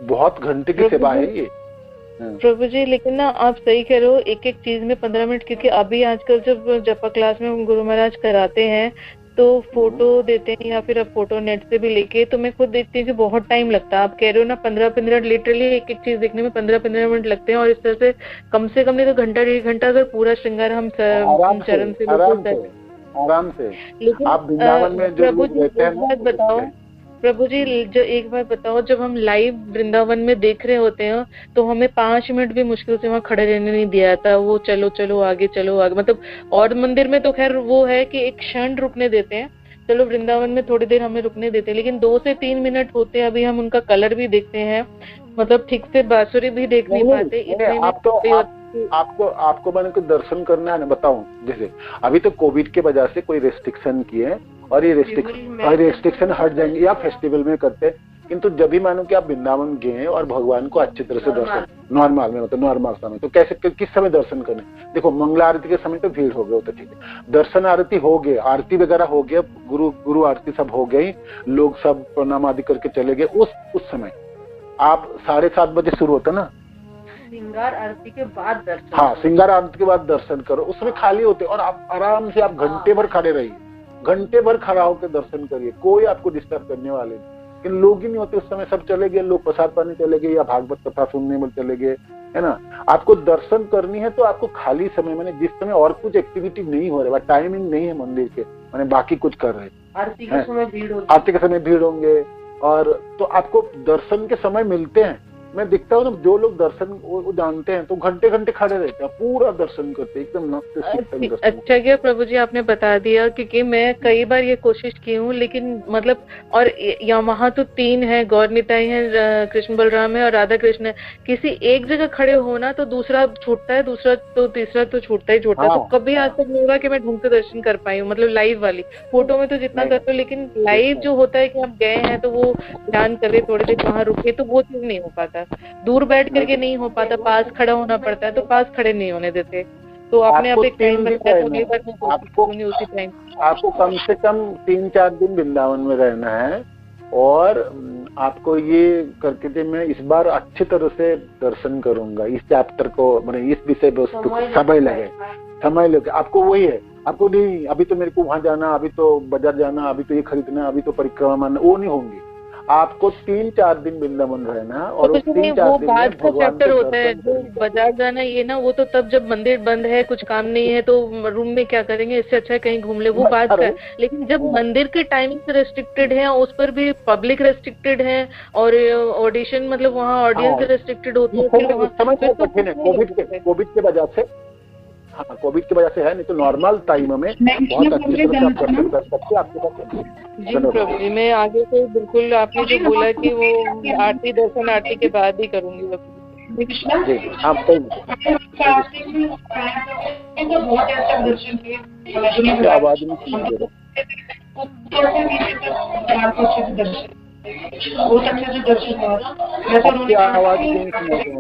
बहुत घंटे की सेवा है ये प्रभु जी। लेकिन ना आप सही कह रहे हो, एक चीज में 15 मिनट, क्योंकि अभी आजकल जब जपा क्लास में गुरु महाराज कराते हैं तो फोटो देते हैं, या फिर अब फोटो नेट से भी लेके, तो मैं खुद देखती हूँ कि बहुत टाइम लगता है। आप कह रहे हो ना 15 मिनट, लिटरली एक चीज देखने में 15 मिनट लगते हैं। और इस तरह से कम से कम नहीं तो घंटा 1.5 घंटा अगर पूरा श्रृंगार हम चरण से आराम से। लेकिन आप वृंदावन में जो प्रभु जी एक बात बताओ, प्रभु जी जो एक बात बताओ, जब हम लाइव वृंदावन में देख रहे होते हैं तो हमें 5 मिनट भी मुश्किल से वहाँ खड़े रहने नहीं दिया था। वो चलो आगे, मतलब और मंदिर में तो खैर वो है कि एक क्षण रुकने देते हैं, चलो वृंदावन में थोड़ी देर हमें रुकने देते हैं, लेकिन 2 से 3 मिनट होते हैं। अभी हम उनका कलर भी देखते हैं, मतलब ठीक से बांसुरी भी देख नहीं पाते। आपको मैंने कुछ दर्शन करना है ना, बताऊं। जैसे अभी तो कोविड के वजह से कोई रेस्ट्रिक्शन किए, और ये रेस्ट्रिक्शन हट जाएंगे या फेस्टिवल में करते हैं। किंतु जब भी मानो कि आप वृंदावन गए और भगवान को अच्छी तरह से दर्शन, नॉर्मल में, मतलब नॉर्मल समय, तो कैसे किस समय दर्शन करने? देखो मंगला आरती के समय तो भीड़ हो गया, तो ठीक है, दर्शन आरती हो गए, आरती वगैरह हो गया, गुरु आरती सब हो गई, लोग सब प्रणाम आदि करके चले गए। उस समय आप 7:30 बजे शुरू होता ना श्रृंगार आरती के बाद दर्शन। हाँ, श्रृंगार आरती के बाद दर्शन करो, उसमें खाली होते, और आप आराम से आप घंटे भर खड़े रहिए, घंटे भर खड़ा होकर दर्शन करिए, कोई आपको डिस्टर्ब करने वाले नहीं। कि लोग ही नहीं होते उस समय, सब चले गए, लोग प्रसाद पाने चले गए या भागवत कथा सुनने में चले गए, है ना। आपको दर्शन करनी है तो आपको खाली समय मैंने जिस समय और कुछ एक्टिविटी नहीं हो रहा, टाइमिंग नहीं है मंदिर के, मैंने बाकी कुछ कर रहे, आरती के समय भीड़ होगी, आरती के समय भीड़ होंगे, और तो आपको दर्शन के समय मिलते हैं। मैं दिखता हूँ ना, जो लोग दर्शन वो जानते हैं तो घंटे घंटे खड़े रहते हैं, पूरा दर्शन करते हैं, एकदम। अच्छा किया प्रभु जी आपने बता दिया, क्योंकि मैं कई बार ये कोशिश की हूँ, लेकिन मतलब और यहाँ वहाँ तो 3 है, गौर निताई है, कृष्ण बलराम है और राधा कृष्ण है। किसी एक जगह खड़े होना तो दूसरा छूटता है, दूसरा तो तीसरा तो छूटता ही छूटता है। तो कभी आज तक नहीं होगा कि मैं ढंग से दर्शन कर पाई हूँ, मतलब लाइव वाली। फोटो में तो जितना करते हो, लेकिन लाइव जो होता है कि आप गए हैं तो वो ध्यान करे, थोड़ी देर वहाँ रुके, तो वो चीज नहीं हो पाता। दूर बैठ करके नहीं हो पाता, पास खड़ा होना पड़ता है, तो पास खड़े नहीं होने देते। तो आपने अब एक टाइम बताया, तो उसी टाइम आपको कम से कम 3-4 दिन वृंदावन में रहना है, और आपको ये करके दे, मैं इस बार अच्छी तरह से दर्शन करूंगा इस चैप्टर को, मतलब इस विषय वस्तु को समय लगे आपको। वही है, आपको नहीं अभी तो मेरे को वहां जाना, अभी तो बाजार जाना, अभी तो ये खरीदना, अभी तो परिक्रमा मारना, वो नहीं होंगी। आपको 3-4 दिन वृंदावन रहना, और तो 3-4 दिन बाद का चैप्टर होता है जो बाजार जाना, ये ना वो तो तब जब मंदिर बंद है, कुछ काम नहीं है, तो रूम में क्या करेंगे, इससे अच्छा है कहीं घूम ले, वो बात का है। लेकिन जब मंदिर के टाइमिंग रेस्ट्रिक्टेड है, उस पर भी पब्लिक रेस्ट्रिक्टेड है, और ऑडिशन मतलब वहाँ ऑडियंस रेस्ट्रिक्टेड होती है, कोविड के वजह से, हाँ कोविड की वजह से है, नहीं तो नॉर्मल टाइम में बहुत अच्छी तरह से आप दर्शन कर सकते हैं। आपके पास जी प्रभु जी, मैं आगे से बिल्कुल आपने जो बोला कि वो आरती दर्शन आरती के बाद ही करूंगी। जी हाँ आवाज में बहुत अच्छे से दर्शन हुआ। आपकी आवाज नहीं सुनाई दे रही,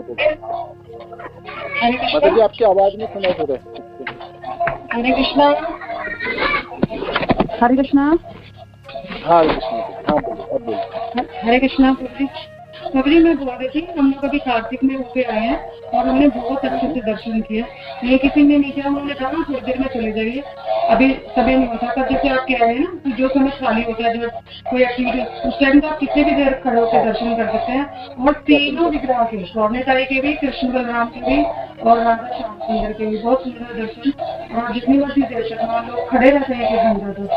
मतलब आपकी आवाज नहीं सुनाई दे रही। हरे कृष्णा, हरे कृष्णा, हाँ हाँ बोलिए। हरे कृष्णा प्रभु जी, मैं बोल रही थी, हम लोग अभी कार्तिक में होके आए हैं और हमने बहुत अच्छे से दर्शन किए। ये किसी ने नहीं किया, उन्होंने कहा थोड़ी देर में चले जाइए, अभी समय नहीं होता। पर जैसे आप कह रहे हैं ना कि जो समय खाली होता है, जो कोई एक्टिविटी, उस टाइम तो आप कितने भी देर खड़े होकर दर्शन कर सकते हैं। और तीनों विग्रह के, गौरनिताई के भी, कृष्ण बलराम के भी और राधा श्याम सुंदर के भी बहुत सुंदर दर्शन। और जितनी मर्जी देर तक वहाँ लोग खड़े रहते हैं, 1 घंटा तक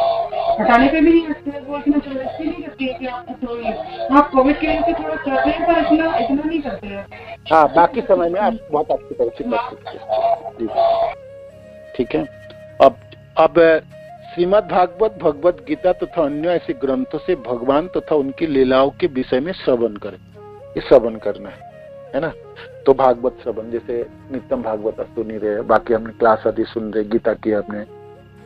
हटाने पे भी नहीं हटते, वो इतना जबरदस्ती नहीं करती है कि आपको छोड़िए। आप कोविड के लिए थोड़ा करते हैं, पर इतना नहीं करते हैं। हाँ, बाकी समय में आप बहुत अच्छी तरह से कर सकते हैं। ठीक है। अब श्रीमद् भागवत, भगवत गीता तथा अन्य ऐसे ग्रंथों से भगवान तथा उनकी लीलाओं के विषय में श्रवण करें। ये श्रवण करना है ना। तो भागवत श्रवण, जैसे नित्यम भागवत सुनी रहे, बाकी हमने क्लास आदि सुन रहे, गीता की हमने,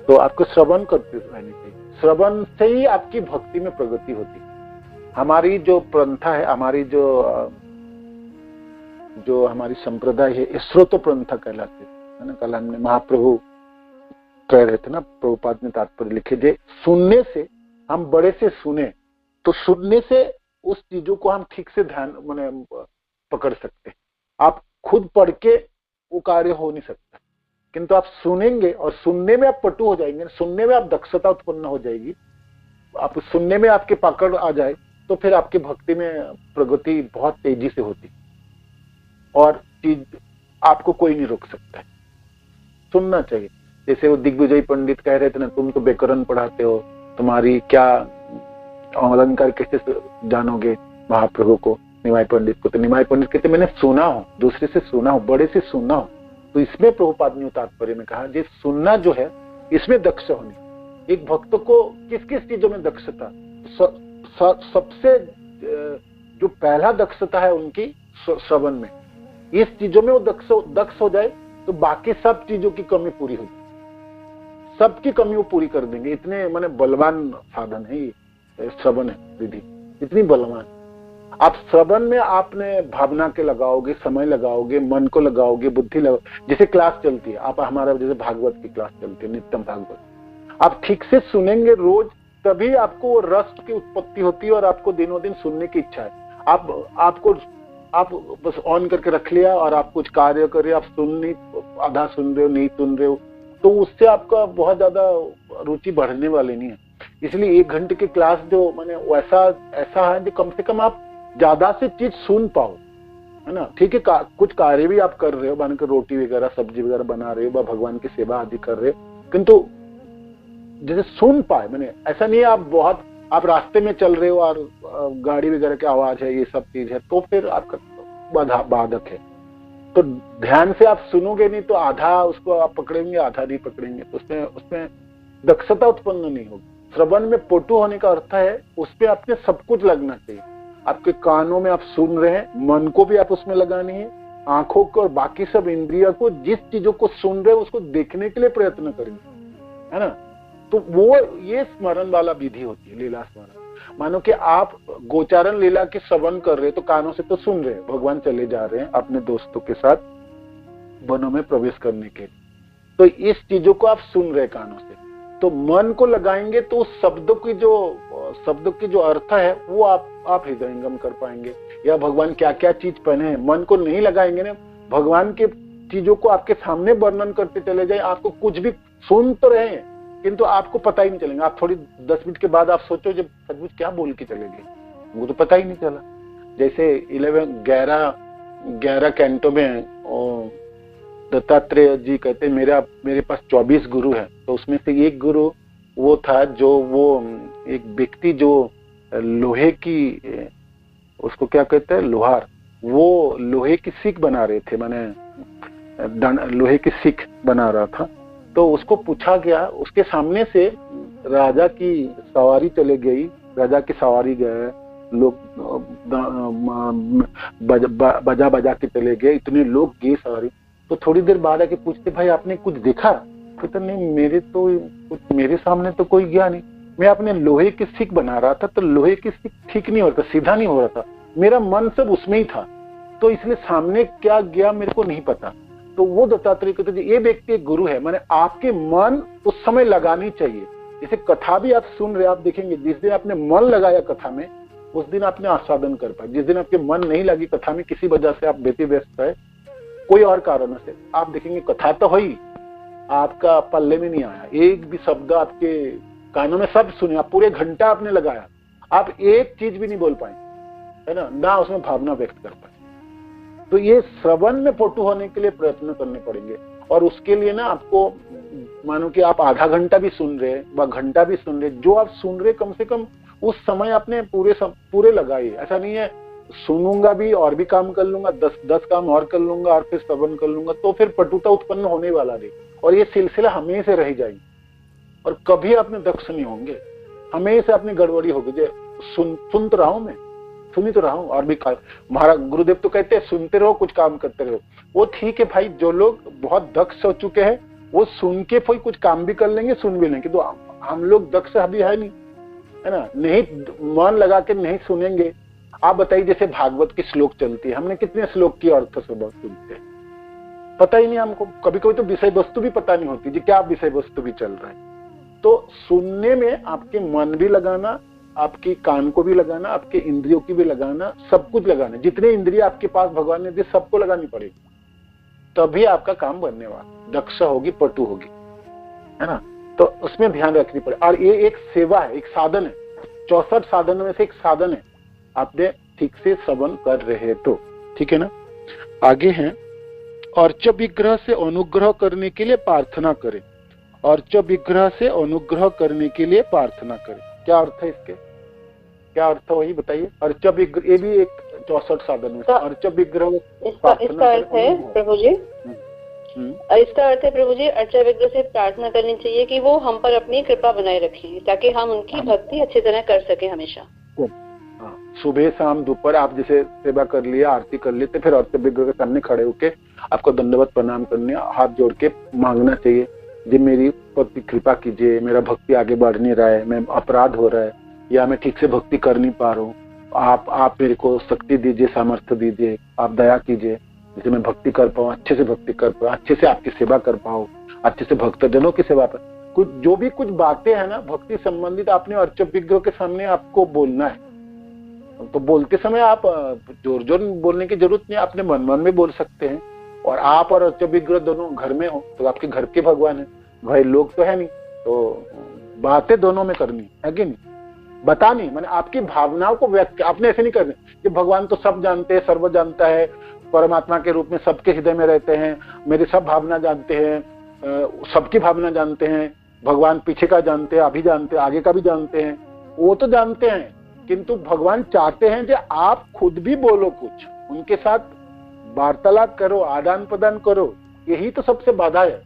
तो आपको श्रवण करते रहनी चाहिए। श्रवण से ही आपकी भक्ति में प्रगति होती है। हमारी जो प्रंथा है, हमारी जो हमारी संप्रदाय है, श्रोत प्रंथा कहलाते है ना। कल हमने महाप्रभु कह रहे थे ना, प्रभुपाद ने तात्पर्य लिखे, जे सुनने से हम बड़े से सुने, तो सुनने से उस चीजों को हम ठीक से ध्यान माने पकड़ सकते हैं। आप खुद पढ़ के वो कार्य हो नहीं सकता, किंतु आप सुनेंगे और सुनने में आप पटु हो जाएंगे, सुनने में आप दक्षता उत्पन्न हो जाएगी, आप सुनने में आपके पकड़ आ जाए, तो फिर आपकी भक्ति में प्रगति बहुत तेजी से होती, और चीज आपको कोई नहीं रोक सकता है। सुनना चाहिए। जैसे वो दिग्विजय पंडित कह रहे थे ना, तुम तो व्याकरण पढ़ाते हो, तुम्हारी क्या अलंकार कैसे जानोगे महाप्रभु को, निमाय पंडित को। तो निमाय पंडित कहते मैंने सुना हूँ, दूसरे से सुना हूँ, बड़े से सुना हूँ। तो इसमें प्रभुपाद ने तात्पर्य में कहा, ये सुनना जो है इसमें दक्ष होने। एक भक्त को किस किस चीजों में दक्षता, सबसे जो पहला दक्षता है उनकी श्रवण में, इस चीजों में वो दक्ष हो जाए तो बाकी सब चीजों की कमी पूरी हो जाए, सबकी कमी वो पूरी कर देंगे। इतने माने बलवान साधन है ये श्रवण है विधि, इतनी बलवान। आप श्रवण में आपने भावना के लगाओगे, समय लगाओगे, मन को लगाओगे, बुद्धि लगाओगे। जैसे क्लास चलती है, आप हमारा जैसे भागवत की क्लास चलती है, नित्यम भागवत, आप ठीक से सुनेंगे रोज, तभी आपको वो रस की उत्पत्ति होती है और आपको दिनों दिन सुनने की इच्छा है। आप बस ऑन करके रख लिया और आप कुछ कार्य कर रहे हो, आप आधा सुन रहे हो, नहीं सुन रहे हो, तो उससे आपका बहुत ज्यादा रुचि बढ़ने वाली नहीं है। इसलिए 1 घंटे की क्लास जो मैंने वैसा ऐसा है कि कम से कम आप ज्यादा से चीज सुन पाओ, है ना। ठीक है, कुछ कार्य भी आप कर रहे हो, मान कर रोटी वगैरह सब्जी वगैरह बना रहे हो, भगवान की सेवा आदि कर रहे हो, किंतु जैसे सुन पाए, मैंने ऐसा नहीं है आप रास्ते में चल रहे हो और गाड़ी वगैरह की आवाज है, ये सब चीज है, तो फिर आपका बाधक है। तो ध्यान से आप सुनोगे नहीं तो आधा उसको आप पकड़ेंगे, आधा नहीं पकड़ेंगे, तो उसमें दक्षता उत्पन्न नहीं होगी। श्रवण में पटु होने का अर्थ है उसपे आपने सब कुछ लगना चाहिए। आपके कानों में आप सुन रहे हैं, मन को भी आप उसमें लगानी है, आंखों को और बाकी सब इंद्रियों को जिस चीजों को सुन रहे हो उसको देखने के लिए प्रयत्न करेंगे, है ना। तो वो ये स्मरण वाला विधि होती है, लीला स्मरण। मानो कि आप गोचारण लीला के श्रवण कर रहे, तो कानों से तो सुन रहे हैं, भगवान चले जा रहे हैं अपने दोस्तों के साथ वनों में प्रवेश करने के लिए, तो इस चीजों को आप सुन रहे कानों से। तो मन को लगाएंगे तो उस शब्दों की जो अर्थ है वो आप हृदयंगम कर पाएंगे। या भगवान क्या क्या चीज पहने हैं, मन को नहीं लगाएंगे ना, भगवान के चीजों को आपके सामने वर्णन करते चले जाए, आपको कुछ भी सुन तो रहे हैं किंतु आपको पता ही नहीं चलेगा। आप थोड़ी 10 मिनट के बाद आप सोचो जब सचमुच क्या बोल के चले गए, वो तो पता ही नहीं चला। जैसे 11 कैंटों में दत्तात्रेय जी कहते मेरे पास 24 गुरु हैं, तो उसमें से एक गुरु वो था जो वो एक व्यक्ति जो लोहे की, उसको क्या कहते हैं, लोहार, वो लोहे की सीख बना रहे थे, माने लोहे की सीख बना रहा था। तो उसको पूछा गया, उसके सामने से राजा की सवारी चले गई, राजा की सवारी गए लोग, बजा के चले गए, इतने लोग गए सवारी। तो थोड़ी देर बाद आके पूछते भाई आपने कुछ देखा? कहते नहीं मेरे सामने तो कोई गया नहीं, मैं अपने लोहे की सीख बना रहा था, तो लोहे की सीख ठीक नहीं हो रहा था, सीधा नहीं हो रहा था, मेरा मन सब उसमें ही था, तो इसलिए सामने क्या गया मेरे को नहीं पता। तो वो दत्तात्रेय कहते थे ये व्यक्ति एक गुरु है, माने आपके मन उस समय लगानी चाहिए। जैसे कथा भी आप सुन रहे, आप देखेंगे जिस दिन आपने मन लगाया कथा में उस दिन आपने आस्वादन कर पाए। जिस दिन आपके मन नहीं लगी कथा में, किसी वजह से आप व्यस्त है, कोई और कारण से, आप देखेंगे कथा तो हुई, आपका पल्ले में नहीं आया, एक भी शब्द आपके कानों में सब सुने, आप पूरे घंटा आपने लगाया, आप एक चीज भी नहीं बोल पाए, है ना उसमें भावना व्यक्त कर पाए। तो ये श्रवण में पटु होने के लिए प्रयत्न करने पड़ेंगे। और उसके लिए ना आपको मानो कि आप आधा घंटा भी सुन रहे व घंटा भी सुन रहे, जो आप सुन रहे कम से कम उस समय आपने पूरे लगाइए। ऐसा नहीं है सुनूंगा भी और भी काम कर लूंगा, 10 काम और कर लूंगा और फिर श्रवण कर लूंगा, तो फिर पटुता उत्पन्न होने वाला नहीं, और ये सिलसिला हमेशा रह जाएगी और कभी अपने दक्ष नहीं होंगे, हमेशा अपनी गड़बड़ी होगी। जो सुन तो रहा हूं मैं, सुनी तो रहा हूं और भी महाराज गुरुदेव तो कहते हैं सुनते रहो कुछ काम करते रहो। वो ठीक है भाई, जो लोग बहुत दक्ष हो चुके हैं वो सुन के कोई कुछ काम भी कर लेंगे, सुन भी लेंगे। तो हम लोग दक्ष अभी है नहीं, है ना, नहीं मन लगा के नहीं सुनेंगे। आप बताइए जैसे भागवत की श्लोक चलती है, हमने कितने श्लोक की अर्थ से बहुत सुनते हैं, पता ही नहीं हमको, कभी कभी तो विषय वस्तु भी पता नहीं होती जी क्या विषय वस्तु भी चल रहा है। तो सुनने में आपके मन भी लगाना, आपकी कान को भी लगाना, आपके इंद्रियों की भी लगाना, सब कुछ लगाना, जितने इंद्रिय आपके पास भगवान ने दी सबको लगानी पड़ेगी, तभी आपका काम बनने वाला, दक्ष होगी, पटु होगी, है ना। तो उसमें ध्यान रखनी पड़े। और ये एक सेवा है, एक साधन है, 64 साधनों में से एक साधन है, आपने ठीक से श्रवण कर रहे तो ठीक है ना। आगे हैं, अर्च विग्रह से अनुग्रह करने के लिए प्रार्थना करें, अर्च विग्रह से अनुग्रह करने के लिए प्रार्थना करें। क्या अर्थ है इसके, क्या अर्थ है वही बताइए। अर्च विग्रह ये भी एक 64 साधन में, अर्च विग्रह इसका अर्थ है प्रभु जी, इसका अर्थ है प्रभु जी, अर्चा विग्रह से प्रार्थना करनी चाहिए कि वो हम पर अपनी कृपा बनाए रखें ताकि हम उनकी भक्ति अच्छी तरह कर सके हमेशा। सुबह शाम दोपहर आप जैसे सेवा कर लिया, आरती कर ली, तो फिर अर्चा विग्रह के सामने खड़े होके आपको दंडवत प्रणाम करने, हाथ जोड़ के मांगना चाहिए जी मेरी प्रति कृपा कीजिए, मेरा भक्ति आगे बढ़ नहीं रहा है, मैं अपराध हो रहा है या मैं ठीक से भक्ति कर नहीं पा रहा हूँ, आप मेरे को शक्ति दीजिए, सामर्थ्य दीजिए, आप दया कीजिए जिसे मैं भक्ति कर पाऊँ, अच्छे से भक्ति कर पाऊँ, अच्छे से आपकी सेवा कर पाऊँ, अच्छे से भक्तजनों की सेवा पर कुछ जो भी कुछ बातें हैं ना भक्ति संबंधित, आपने अर्च विग्रह के सामने आपको बोलना है। तो बोलते समय आप जोर जोर बोलने की जरूरत नहीं, अपने मन मन में बोल सकते हैं। और आप और अर्च विग्रह दोनों घर में हो तो आपके घर के भगवान है, भाई लोग तो है नहीं, तो बातें दोनों में करनी है कि नहीं, बतानी, मैंने आपकी भावनाओं को व्यक्त, आपने ऐसे नहीं करने कि भगवान तो सब जानते हैं, सर्व जानता है, परमात्मा के रूप में सबके हृदय में रहते हैं, मेरी सब भावना जानते हैं, सबकी भावना जानते हैं, भगवान पीछे का जानते हैं, अभी जानते हैं, आगे का भी जानते हैं, वो तो जानते हैं, किंतु भगवान चाहते हैं कि आप खुद भी बोलो, कुछ उनके साथ वार्तालाप करो, आदान प्रदान करो। यही तो सबसे बाधा है।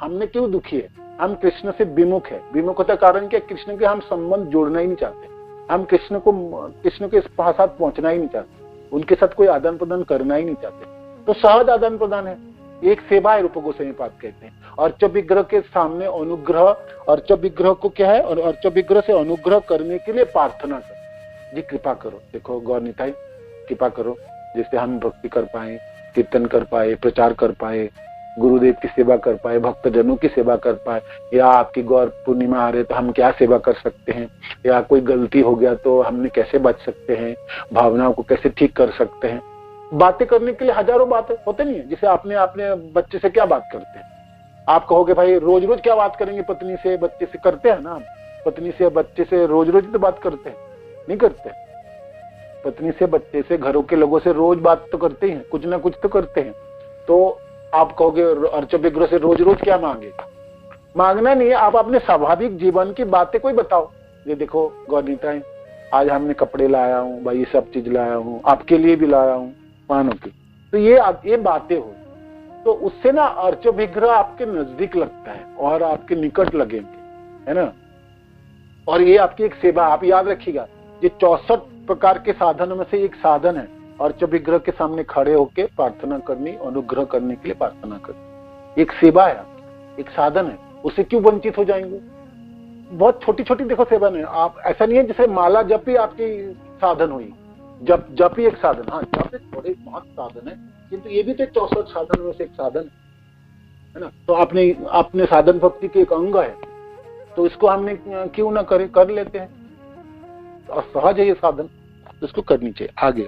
हमने क्यों दुखी है? हम कृष्ण से विमुख है। विमुख होता कारण क्या? कृष्ण के हम संबंध जोड़ना ही नहीं चाहते, हम कृष्ण के साथ पहुंचना ही नहीं चाहते, उनके साथ कोई आदान प्रदान करना ही नहीं चाहते। तो सहज आदान प्रदान है, एक सेवा है, रूप गोस्वामी पाद कहते हैं। अर्च विग्रह के सामने अनुग्रह, अर्च विग्रह को क्या है, और अर्च विग्रह से अनुग्रह करने के लिए प्रार्थना करो, जी कृपा करो। देखो गौर निताई, कृपा करो जिससे हम भक्ति कर पाए, कीर्तन कर पाए, प्रचार कर पाए, गुरुदेव की सेवा कर पाए, भक्तजनों की सेवा कर पाए, या आपकी गौर पूर्णिमा आ रहे तो हम क्या सेवा कर सकते हैं, या कोई गलती हो गया तो हमने कैसे बच सकते हैं, भावनाओं को कैसे ठीक कर सकते हैं। बातें करने के लिए हजारों बातें होते नहीं है। जैसे आपने अपने बच्चे से क्या बात करते हैं, आप कहोगे भाई रोज रोज क्या बात करेंगे, पत्नी से बच्चे से करते हैं ना, पत्नी से बच्चे से रोज रोज तो बात करते हैं, नहीं करते। पत्नी से बच्चे से घरों के लोगों से रोज बात तो करते हैं, कुछ ना कुछ तो करते हैं। तो आप कहोगे अर्च विग्रह से रोज रोज क्या मांगे, मांगना नहीं है। आप अपने स्वाभाविक जीवन की बातें कोई बताओ, ये देखो गौरनीताएं आज हमने कपड़े लाया हूँ भाई, ये सब चीज लाया हूँ, आपके लिए भी लाया हूँ मानो की, तो ये बातें हो, तो उससे ना अर्च विग्रह आपके नजदीक लगता है और आपके निकट लगेंगे, है ना। और ये आपकी एक सेवा, आप याद रखिएगा, ये 64 प्रकार के साधनों में से एक साधन है, अर्च विग्रह के सामने खड़े होके प्रार्थना करनी, अनुग्रह करने के लिए प्रार्थना करनी, एक सेवा है, एक साधन है। उससे क्यों वंचित हो जाएंगे? बहुत छोटी छोटी देखो सेवा है। आप ऐसा नहीं है जैसे माला जप ही आपकी साधन हुई, जप ही एक साधन, हाँ जप एक बड़े महत् साधन है, किंतु ये भी तो 64 साधन में से एक साधन है ना। तो अपने साधन भक्ति के एक अंग है, तो इसको हमने क्यों ना करे, कर लेते हैं, और सहज है ये साधन, तो इसको करनी चाहिए। आगे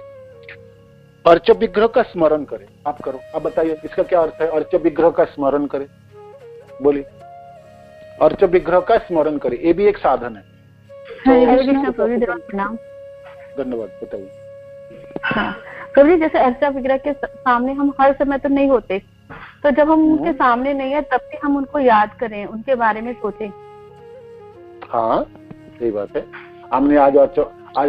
अर्च विग्रह का स्मरण करें, आप करो, आप बताइए इसका क्या अर्थ है, अर्च विग्रह का स्मरण करें, बोलिए। अर्च विग्रह का स्मरण करें, ये भी एक साधन है। धन्यवाद, बताइए। हाँ प्रभु जी, जैसे अर्चा विग्रह के सामने हम हर समय तो नहीं होते, तो जब हम उनके सामने नहीं है तब भी हम उनको याद करें, उनके बारे में सोचें। हाँ सही बात है। हमने आज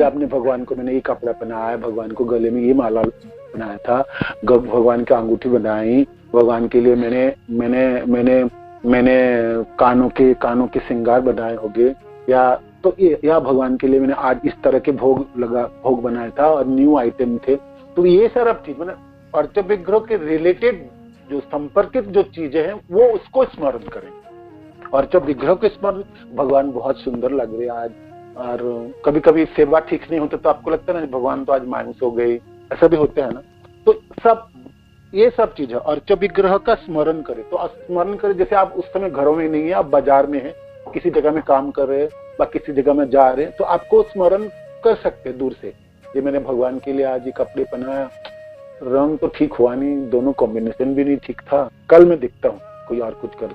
आपने भगवान को, मैंने ये कपड़ा पहनाया, भगवान को गले में ये माला बनाया था, भगवान की अंगूठी बनाई, भगवान के लिए मैंने कानों के श्रृंगार बनाए होंगे, या भगवान के लिए मैंने आज इस तरह के भोग बनाया था और न्यू आइटम थे। तो ये सारा चीज मैंने अर्च विग्रह के रिलेटेड जो संपर्कित जो चीजें हैं वो उसको स्मरण करें। अर्च विग्रह के स्मरण, भगवान बहुत सुंदर लग रहे आज, और कभी कभी सेवा ठीक नहीं होती तो आपको लगता है ना भगवान तो आज मायूस हो गए, ऐसा भी होता है ना। तो ये सब चीज है, अर्च विग्रह का स्मरण करें। तो स्मरण करें जैसे आप उस समय घरों में नहीं है, आप बाजार में है, किसी जगह में काम कर रहे हैं या किसी जगह में जा रहे हैं, तो आपको स्मरण कर सकते हैं दूर से, ये मैंने भगवान के लिए आज ये कपड़े पहनाया, रंग तो ठीक हुआ नहीं, दोनों कॉम्बिनेशन भी नहीं ठीक था, कल मैं दिखता हूँ कोई और कुछ कर,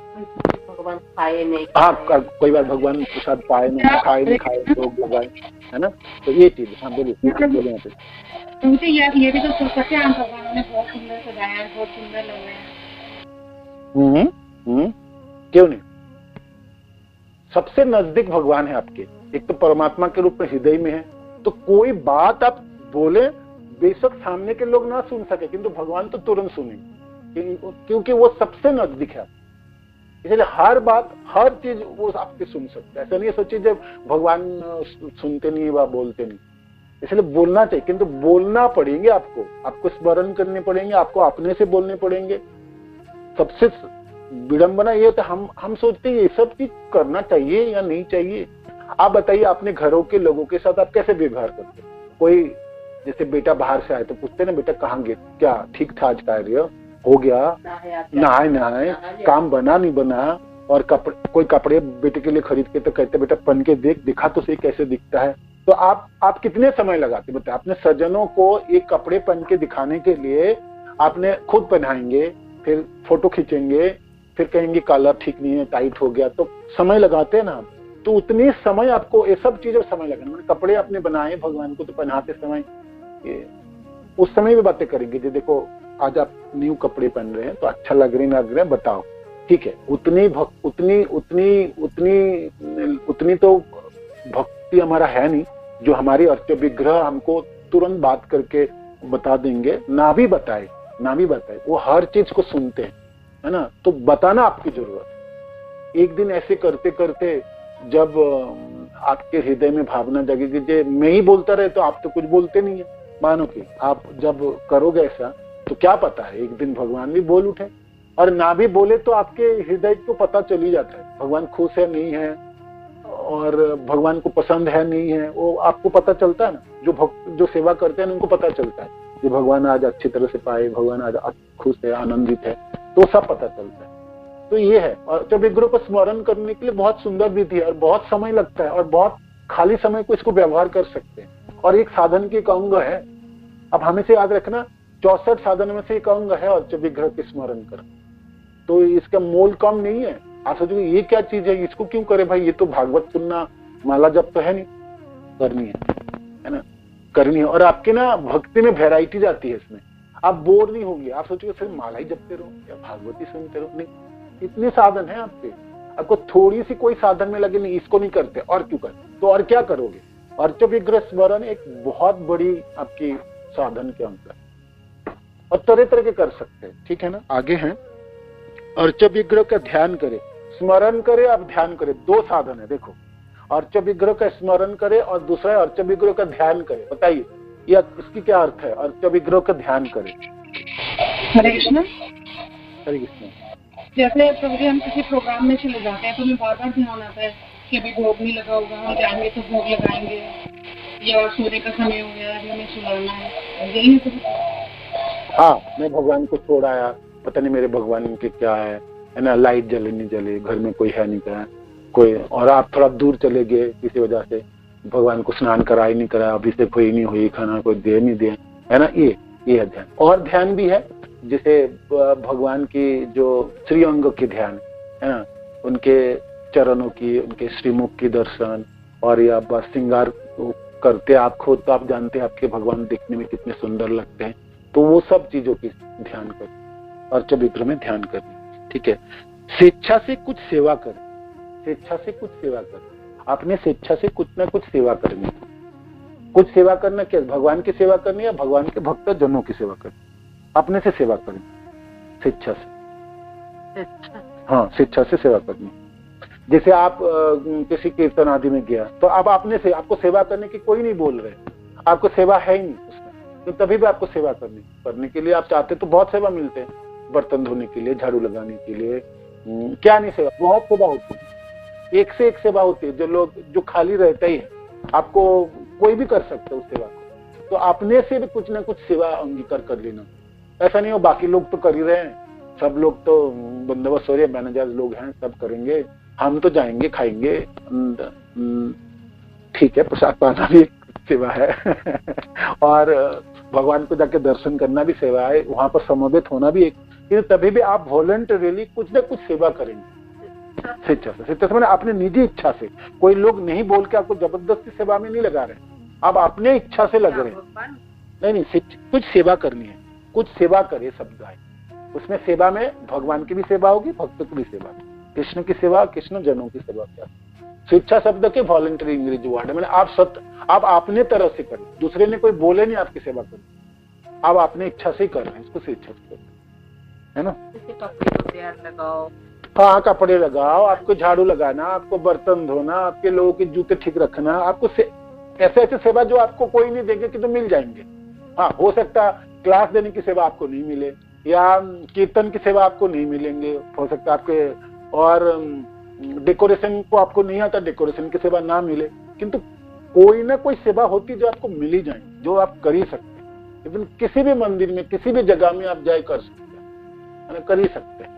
भगवान खाए नहीं, हाँ कोई बार भगवान प्रसाद पाए नहीं, खाए नहीं खाए, लोग लगाए, है ना। तो ये चीज, हाँ बोलिए। मुझे ये भी तो सोच सकते हैं, भगवान ने बहुत सुंदर सजाया, बहुत सुंदर लग रहा है। क्यों नहीं, सबसे नजदीक भगवान है आपके, एक तो परमात्मा के रूप में हृदय में है, तो कोई बात आप बोले बेशक सामने के लोग ना सुन सके, किंतु भगवान तो तुरंत सुनेंगे, क्योंकि वो सबसे नजदीक है। इसलिए हर बात, हर चीज वो आपके सुन सकता है। ऐसा नहीं सोचिए जब भगवान सुनते नहीं व बोलते नहीं, इसलिए बोलना चाहिए, किंतु बोलना पड़ेंगे आपको स्मरण करने पड़ेंगे, आपको अपने से बोलने पड़ेंगे। सबसे विडंबना ये होता है, हम सोचते हैं ये सब चीज करना चाहिए या नहीं चाहिए। आप बताइए अपने घरों के लोगों के साथ आप कैसे व्यवहार करते हैं? कोई जैसे बेटा बाहर से आए तो पूछते ना, बेटा कहाँ गए, क्या ठीक था आज कार्य हो गया, नहाए काम बना नहीं बना, और कोई कपड़े बेटे के लिए खरीद के तो कहते बेटा पहन के दिखा तो सही कैसे दिखता है। तो आप कितने समय लगाते बताए अपने सज्जनों को एक कपड़े पहन के दिखाने के लिए? आपने खुद पहनाएंगे, फिर फोटो खींचेंगे, फिर कहेंगे कलर ठीक नहीं है, टाइट हो गया, तो समय लगाते हैं ना। तो उतनी समय आपको ये सब चीजों समय लगेगा। मैंने कपड़े अपने बनाए भगवान को, तो पहनाते समय उस समय भी बातें करेंगे। जो देखो आज आप न्यू कपड़े पहन रहे हैं तो अच्छा लग रहे हैं, बताओ, ठीक है। उतनी तो भक्ति हमारा है नहीं जो हमारी अर्च विग्रह हमको तुरंत बात करके बता देंगे। ना भी बताए वो हर चीज को सुनते हैं, है ना। तो बताना आपकी जरूरत है। एक दिन ऐसे करते करते जब आपके हृदय में भावना जगेगी, जे मैं ही बोलता रहे तो आप तो कुछ बोलते नहीं है, मानो कि आप जब करोगे ऐसा तो क्या पता है एक दिन भगवान भी बोल उठे, और ना भी बोले तो आपके हृदय को पता चल ही जाता है भगवान खुश है नहीं है, और भगवान को पसंद है नहीं है, वो आपको पता चलता है ना। जो सेवा करते हैं उनको पता चलता है कि भगवान आज अच्छी तरह से पाए, भगवान आज खुश है, आनंदित है, तो सब पता चलता है। तो ये है। और जब विग्रह को स्मरण करने के लिए बहुत सुंदर विधि है और बहुत समय लगता है, और बहुत खाली समय को इसको व्यवहार कर सकते हैं, और एक साधन की एक अंग है। अब हमेशा याद रखना 64 साधन में से एक अंग है और जब विग्रह के स्मरण कर, तो इसका मोल कम नहीं है। आप सोचोगे ये क्या चीज है, इसको क्यों करे भाई, ये तो भागवत सुनना माला जब तो है नहीं, करनी है ना, करनी है। और आपके ना भक्ति में वेराइटी आती है इसमें, आप बोर नहीं होंगे। आप सोचोगे सिर्फ माला ही जपते रहो या भागवती सुनते रहो, नहीं, इतने साधन है आपके। आपको थोड़ी सी कोई साधन में लगे नहीं इसको नहीं करते और क्यों करते, तो और क्या करोगे। अर्च विग्रह स्मरण एक बहुत बड़ी आपकी साधन के अंग है, और तरह तरह के कर सकते हैं, ठीक है ना। आगे हैं अर्च विग्रह का ध्यान करे, स्मरण करे, अब ध्यान करे। दो साधन है देखो, अर्च विग्रह का स्मरण करे और दूसरा है अर्च विग्रह का ध्यान करे। बताइए या इसकी क्या अर्थ है, अर्च विग्रह का ध्यान करे। हरे कृष्ण। हरे कृष्ण। जैसे प्रभु जी हम किसी प्रोग्राम में चले जाते हैं तो हमें बार बार ध्यान आता है कि अभी भोग नहीं लगा होगा, हम जाएंगे तो भोग लगाएंगे, या सोने का समय हो गया है हमें सुलाना है, यही है। हाँ, मैं भगवान को छोड़ आया, पता नहीं मेरे भगवान के क्या है ना, लाइट जले नहीं जले, घर में कोई है नहीं क्या कोई, और आप थोड़ा दूर चले गए किसी वजह से, भगवान को स्नान कराई नहीं कराया, अभिषेक हुई नहीं हुई, खाना कोई दे नहीं दिया, है ना। ये है ध्यान। और ध्यान भी है जैसे भगवान की जो श्रीअंग के ध्यान है ना, उनके चरणों की, उनके श्रीमुख की दर्शन, और या बस श्रृंगार करते आप खुद तो आप जानते हैं आपके भगवान दिखने में कितने सुंदर लगते हैं, तो वो सब चीजों की ध्यान करें, अर्च विग्रह में ध्यान करें, ठीक है। स्वेच्छा से कुछ सेवा करें, स्वेच्छा से कुछ सेवा करें, आपने स्वेच्छा से कुछ ना कुछ सेवा करनी। कुछ सेवा करना क्या, भगवान की सेवा करनी या भगवान के भक्त जनों की सेवा करनी, अपने से सेवा करनी, स्वेच्छा से। हाँ, स्वेच्छा से सेवा करनी। जैसे आप किसी कीर्तन आदि में गया तो अब आपने से आपको सेवा करने की कोई नहीं बोल रहे, आपको सेवा है ही नहीं उसमें, तो तभी भी आपको सेवा करने के लिए आप चाहते तो बहुत सेवा मिलते हैं, बर्तन धोने के लिए, झाड़ू लगाने के लिए, क्या नहीं सेवा, बहुत सेवा होती है, एक से एक सेवा होती है। जो लोग जो खाली रहते ही है, आपको कोई भी कर सकते है उस सेवा को, तो अपने से भी कुछ ना कुछ सेवा अंगीकार कर लेना। ऐसा नहीं हो बाकी लोग तो कर ही रहे हैं, सब लोग तो बंदोबस्त हो रहे, मैनेजर लोग हैं सब करेंगे, हम तो जाएंगे खाएंगे, ठीक है, प्रसाद पाना भी एक सेवा है और भगवान को जाके दर्शन करना भी सेवा है, वहां पर समवेत होना भी एक, तभी भी आप वॉलंटरीली कुछ ना कुछ सेवा करेंगे स्वेच्छा से। स्वेच्छा से मैंने अपने निजी इच्छा से, कोई लोग नहीं बोल के आपको जबरदस्ती सेवा में नहीं लगा रहे, आप अपने इच्छा से लग रहे हैं। नहीं, कुछ सेवा करनी है, कुछ सेवा करे शब्द है उसमें। सेवा में भगवान की भी सेवा होगी, भक्त की भी सेवा, कृष्ण की सेवा, कृष्ण जनों की सेवा। क्या स्वेच्छा शब्द के वॉलंटरी अंग्रेजी वर्ड है, मैंने आप अपने तरह से करें, दूसरे ने कोई बोले नहीं आपकी सेवा करें, आप अपने इच्छा से कर रहे हैं, इसको स्वेच्छा से है ना। कपड़े को तैयार लगाओ, हाँ, कपड़े लगाओ, आपको झाड़ू लगाना, आपको बर्तन धोना, आपके लोगों के जूते ठीक रखना, आपको ऐसे ऐसे सेवा जो आपको कोई नहीं देंगे कि तो मिल जाएंगे। हाँ, हो सकता है क्लास देने की सेवा आपको नहीं मिले, या कीर्तन की सेवा आपको नहीं मिलेंगे, हो सकता है आपके, और डेकोरेशन को आपको नहीं आता, डेकोरेशन की सेवा ना मिले, किंतु कोई ना कोई सेवा होती जो आपको मिल ही जाए, जो आप कर ही सकते हैं। इवन किसी भी मंदिर में, किसी भी जगह में आप जाए कर सकते हैं, कर ही सकते हैं।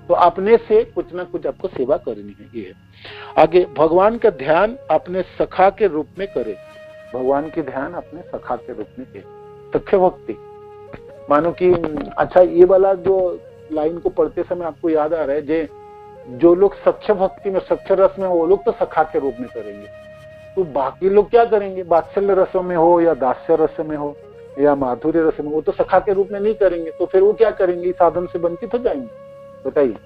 तो अपने से कुछ ना कुछ आपको सेवा करनी है। ये आगे, भगवान का ध्यान अपने सखा के रूप में करे, भगवान के ध्यान अपने सखा के रूप में करे, सख्य भक्ति। मानो कि अच्छा, ये वाला जो लाइन को पढ़ते समय आपको याद आ रहा है, जे जो लोग सच्चे भक्ति में, सच्चे रस में, वो लोग तो सखा के रूप में करेंगे। तो बाकी लोग क्या करेंगे? वात्सल्य रसों में हो या दास्य रस में हो या माधुर्य रस में, वो तो सखा के रूप में नहीं करेंगे। तो फिर वो क्या करेंगे? साधन से वंचित हो जाएंगे। बताइए।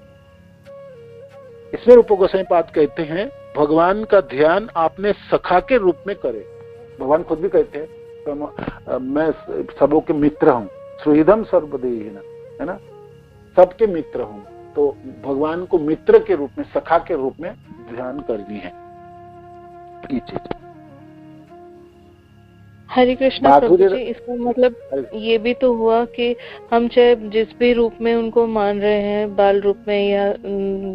इसमें रूप गोसाई पाद कहते हैं भगवान का ध्यान आपने सखा के रूप में करे। भगवान खुद भी कहते हैं तो मैं सबों के मित्र हूँ, सुहृदम सर्वदेहिना, है ना, सबके मित्र हूँ। तो भगवान को मित्र के रूप में, सखा के रूप में ध्यान करनी है ये चीज। हरे कृष्णा प्रभु जी, इसका मतलब ये भी तो हुआ कि हम चाहे जिस भी रूप में उनको मान रहे हैं, बाल रूप में या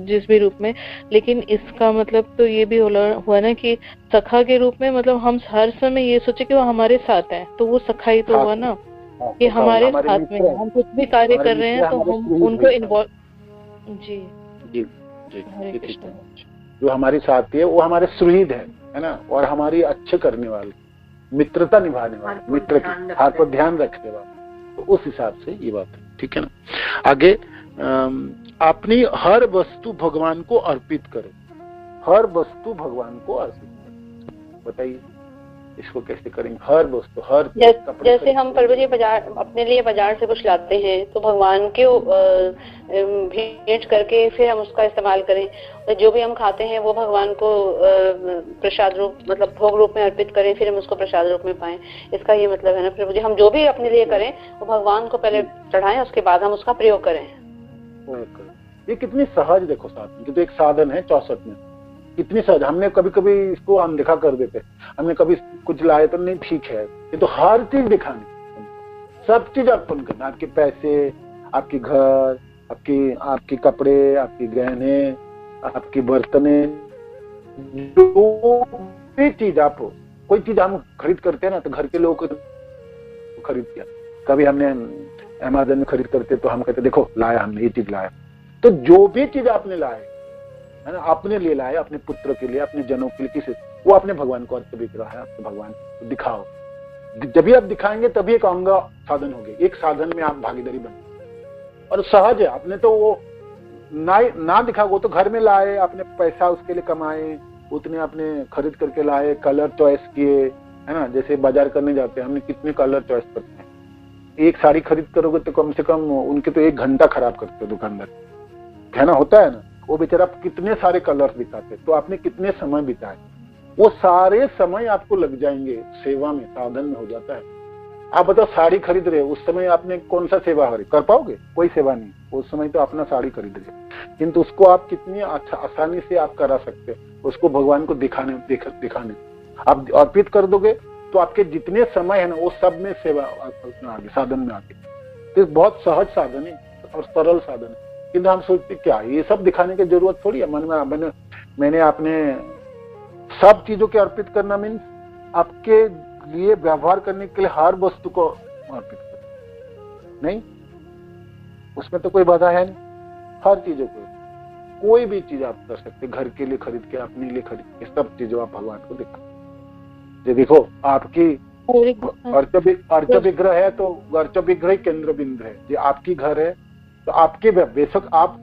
जिस भी रूप में, लेकिन इसका मतलब तो ये भी हुआ ना कि सखा के रूप में, मतलब हम हर समय ये सोचे कि वो हमारे साथ है, तो वो सखा ही तो हुआ ना कि हमारे साथ में हम कुछ भी कार्य कर रहे हैं तो हम उनको इन्वॉल्व। जी जी जी, हरे कृष्णा। जो हमारे साथी है वो हमारे सुहृद है ना, और हमारी अच्छे करने वाले, मित्रता निभाने वाले, मित्र की हाथ पर ध्यान रखने वाले। तो उस हिसाब से ये बात है, ठीक है ना। आगे अपनी हर वस्तु भगवान को अर्पित करो। हर वस्तु भगवान को अर्पित करो। बताइए इसको कैसे करेंगे? हर वस्तु, हर जैसे हम प्रभु जी अपने लिए बाजार से कुछ लाते हैं तो भगवान के भेंट करके फिर हम उसका इस्तेमाल करें। तो जो भी हम खाते हैं वो भगवान को प्रसाद रूप, मतलब भोग रूप में अर्पित करें, फिर हम उसको प्रसाद रूप में पाएं। इसका ये मतलब है ना प्रभु जी, हम जो भी अपने लिए करें वो भगवान को पहले चढ़ाएं, उसके बाद हम उसका प्रयोग करें। ये कितनी सहज, देखो साधन, तो एक साधन है 64 में, कितनी सहज। हमने कभी कभी इसको अनदेखा कर देते, हमने कभी कुछ लाए तो नहीं, ठीक है, ये तो हर चीज दिखानी, सब चीज अर्पण करना। आपके पैसे, आपके घर, आपके कपड़े, आपके गहने, आपकी बर्तने, जो भी चीज आप हो, कोई चीज हम खरीद करते हैं ना तो घर के लोगों को खरीद किया। कभी हमने अमेज़न में खरीद करते तो हम कहते देखो लाया, हमने ये चीज लाया। तो जो भी चीज आपने लाए है ना, अपने लिए लाए, अपने पुत्र के लिए, अपने जनों के लिए, किसी, वो अपने भगवान को अर्पित रहा है। आपके भगवान को दिखाओ। जब भी आप दिखाएंगे तभी एक अंग साधन हो गए, एक साधन में आप भागीदारी बन। और सहज है, आपने तो वो ना दिखा, वो तो घर में लाए, आपने पैसा उसके लिए कमाए, उतने आपने खरीद करके लाए, कलर चॉइस किए, है ना। जैसे बाजार करने जाते हैं, हमने कितने कलर चॉइस करते हैं। एक साड़ी खरीद करोगे तो कम से कम उनके तो 1 घंटा खराब करते दुकानदार, है ना, होता है ना। वो बेचारा कितने सारे कलर दिखाते, तो आपने कितने समय बिताए, वो सारे समय आपको लग जाएंगे सेवा में, साधन में हो जाता है। आप बताओ साड़ी खरीद रहे हो, उस समय आपने कौन सा सेवा कर पाओगे? कोई सेवा नहीं, उस समय तो अपना साड़ी खरीद रहे हो, किंतु उसको आप कितनी आसानी से आप करा सकते हो, उसको भगवान को दिखाने आप अर्पित कर दोगे तो आपके जितने समय है ना वो सब में सेवा आगे, साधन में आगे। तो बहुत सहज साधन है और सरल साधन है। किंतु हम सोचते क्या ये सब दिखाने की जरूरत थोड़ी है। मन में मैंने आपने सब चीजों के अर्पित करना मीन्स आपके लिए व्यवहार करने के लिए हर वस्तु को अर्पित करना, नहीं, उसमें तो कोई बाधा है नहीं। हर चीजों को, कोई भी चीज आप कर सकते, घर के लिए खरीद के, अपने लिए खरीद के, सब चीजों आप भगवान को दिखा। ये देखो आपकी अर्च विग्रह है तो अर्च विग्रह केंद्र बिंदु है। ये आपकी घर है तो आपके, बेशक आप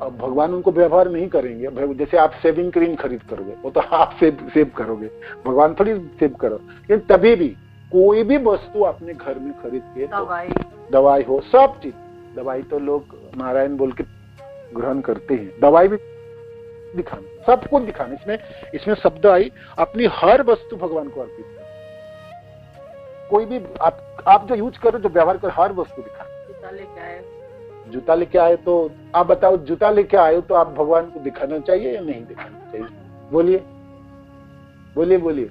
भगवान उनको व्यवहार नहीं करेंगे। जैसे आप सेविंग क्रीम खरीद करोगे वो तो आप सेव करोगे, भगवान थोड़ी सेव करो। लेकिन तभी भी कोई भी वस्तु अपने घर में खरीद के, दवाई हो, सब चीज, दवाई तो लोग नारायण बोल के ग्रहण करते हैं, दवाई भी दिखाना, सब कुछ दिखाना। इसमें शब्द आई अपनी हर वस्तु भगवान को अर्पित कर। कोई भी आप जो यूज करो, जो व्यवहार करो, हर वस्तु दिखाना। जूता लेके आए तो आप बताओ, जूता लेके आए तो आप भगवान को दिखाना चाहिए या नहीं दिखाना चाहिए? बोलिए बोलिए बोलिए।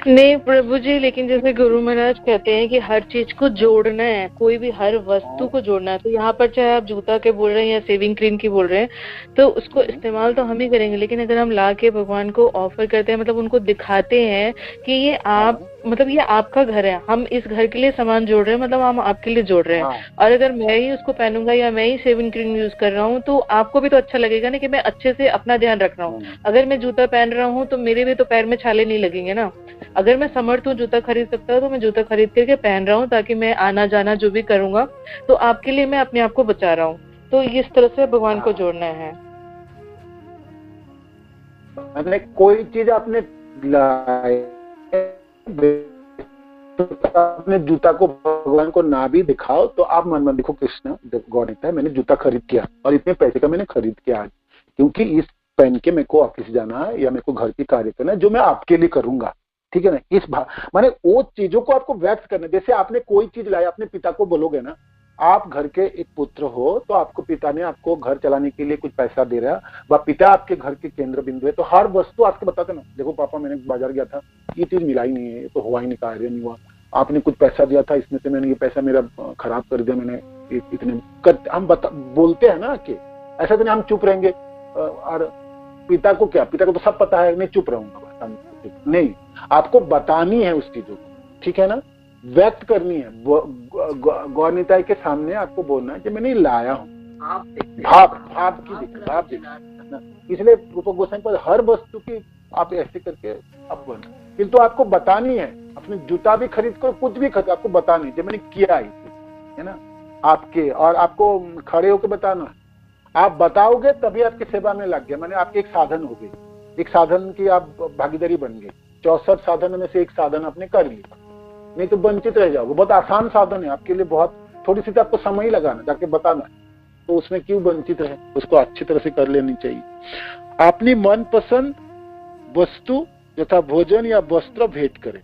नहीं प्रभु जी, लेकिन जैसे गुरु महाराज कहते हैं कि हर चीज को जोड़ना है, कोई भी हर वस्तु को जोड़ना है। तो यहाँ पर चाहे आप जूता के बोल रहे हैं या सेविंग क्रीम की बोल रहे हैं, तो उसको इस्तेमाल तो हम ही करेंगे। लेकिन अगर हम ला के भगवान को ऑफर करते हैं, मतलब उनको दिखाते हैं कि ये आप, मतलब ये आपका घर है, हम इस घर के लिए सामान जोड़ रहे हैं, मतलब हम आपके लिए जोड़ रहे हैं। और अगर मैं ही उसको पहनूंगा या मैं ही सेविंग क्रीम यूज कर रहा हूँ तो आपको भी तो अच्छा लगेगा ना कि मैं अच्छे से अपना ध्यान रख रहा हूँ। अगर मैं जूता पहन रहा हूँ तो मेरे भी तो पैर में छाले नहीं लगेंगे ना। अगर मैं समर्थ हूँ, जूता खरीद सकता हूँ, तो मैं जूता खरीद करके पहन रहा हूँ ताकि मैं आना जाना जो भी करूंगा तो आपके लिए मैं अपने आप को बचा रहा हूँ। तो इस तरह से भगवान को जोड़ना है। मैंने कोई चीज आपने अपने जूता को भगवान को ना भी दिखाओ तो आप मन में देखो कृष्ण गौरव है, मैंने जूता खरीद किया और इतने पैसे का मैंने खरीद किया आज, क्योंकि इस पहन के मेरे को ऑफिस जाना है या मेरे को घर की कार्य करना है जो मैं आपके लिए करूंगा, ठीक है ना। इस माने वो चीजों को आपको व्यक्त करना। जैसे आपने कोई चीज लाया, अपने पिता को बोलोगे ना, आप घर के एक पुत्र हो तो आपको पिता ने आपको घर चलाने के लिए कुछ पैसा दे रहा है, वह पिता आपके घर के केंद्र बिंदु है, तो हर वस्तु आपको बताते ना, देखो पापा मैंने बाजार गया था, ये चीज मिला ही नहीं है, तो हुआ ही नहीं, कार्य नहीं हुआ, आपने कुछ पैसा दिया था, इसमें से मैंने ये पैसा मेरा खराब कर दिया, मैंने इतने हम बोलते हैं ना कि ऐसा तो नहीं हम चुप रहेंगे। और पिता को क्या, पिता को तो सब पता है, मैं चुप रहूंगा, नहीं, आपको बतानी है उस चीजों को, ठीक है ना, व्यक्त करनी है। गौर निताई के सामने आपको बोलना है कि मैंने लाया हूँ, आपकी भाव दिखना। इसलिए रूप गोस्वामी पर हर वस्तु की आप ऐसे करके आप बना, किंतु आपको बतानी है। अपने जूता भी खरीद कर, कुछ भी खरीद, आपको बतानी है मैंने किया है ना आपके, और आपको खड़े होकर बताना है। आप बताओगे तभी आपकी सेवा में लग गया, मैंने आपके एक साधन हो गई, एक साधन की आप भागीदारी बन गई। 64 साधन में से एक साधन आपने कर लिया, नहीं तो वंचित रह जाओगे। बहुत आसान साधन है आपके लिए, बहुत थोड़ी सी तो आपको समय ही लगाना, जाके बताना, तो उसमें क्यों वंचित रहे, उसको अच्छी तरह से कर लेनी चाहिए। अपनी मनपसंद वस्तु यथा भोजन या वस्त्र भेंट करें।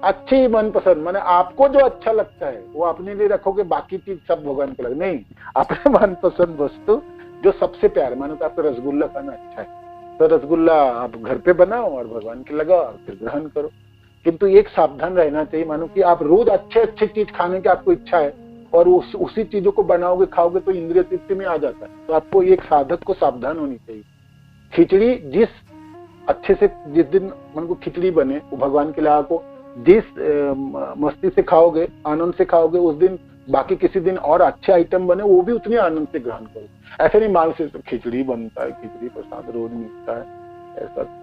अच्छी मनपसंद माने आपको जो अच्छा लगता है वो अपने लिए रखोगे, बाकी चीज सब भगवान को लगे, नहीं, अपने मनपसंद वस्तु जो सबसे प्यार, मानो तो आपको रसगुल्ला खाना अच्छा है तो रसगुल्ला आप घर पे बनाओ और भगवान के लगाओ और फिर ग्रहण करो। किंतु एक सावधान रहना चाहिए, मानो कि आप रोज अच्छे अच्छे चीज खाने की आपको इच्छा है और उसी चीजों को बनाओगे खाओगे तो इंद्रिय तृप्ति में आ जाता है। तो आपको एक साधक को सावधान होनी चाहिए। खिचड़ी जिस अच्छे से, जिस दिन मन को खिचड़ी बने वो भगवान के लिए को जिस मस्ती से खाओगे, आनंद से खाओगे, उस दिन बाकी किसी दिन और अच्छे आइटम बने वो भी उतने आनंद से ग्रहण करो। ऐसे नहीं माल से खिचड़ी बनता है, खिचड़ी प्रसाद रोज मिलता है,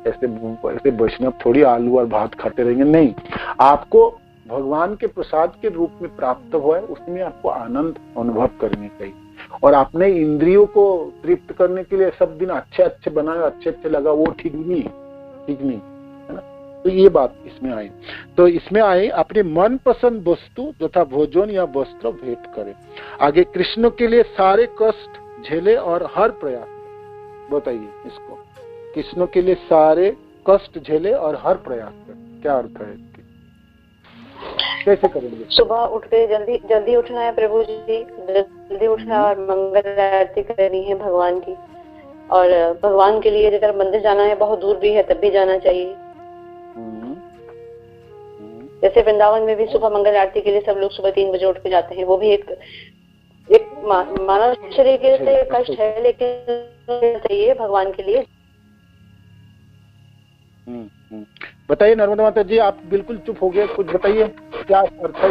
ऐसे वैष्णव थोड़ी आलू और भात खाते रहेंगे, नहीं, आपको भगवान के प्रसाद के रूप में प्राप्त हुआ है, उसमें आपको आनंद अनुभव करनी चाहिए। और अपने इंद्रियों को तृप्त करने के लिए सब दिन अच्छे अच्छे बनाए, अच्छे अच्छे लगा, वो ठीक नहीं है ना। तो ये बात इसमें आई। तो इसमें आए अपने मनपसंद वस्तु तथा भोजन या वस्त्र भेंट करें। आगे कृष्ण के लिए सारे कष्ट झेले और हर प्रयास, बताइए इसको, कृष्ण के लिए सारे कष्ट झेले और हर प्रयास करें, क्या अर्थ है इसके, कैसे करेंगे? सुबह उठ के जल्दी उठना है प्रभु जी, जल्दी उठना और मंगल आरती करनी है भगवान की। और भगवान के लिए अगर मंदिर जाना है, बहुत दूर भी है तब भी जाना चाहिए। जैसे वृंदावन में भी सुबह मंगल आरती के लिए सब लोग सुबह 3 बजे उठ के जाते हैं, वो भी एक मानव शरीर के लिए कष्ट है, लेकिन चाहिए भगवान के लिए। बताइए नर्मदा माता जी, आप बिल्कुल चुप हो गए, कुछ बताइए क्या अर्थ है?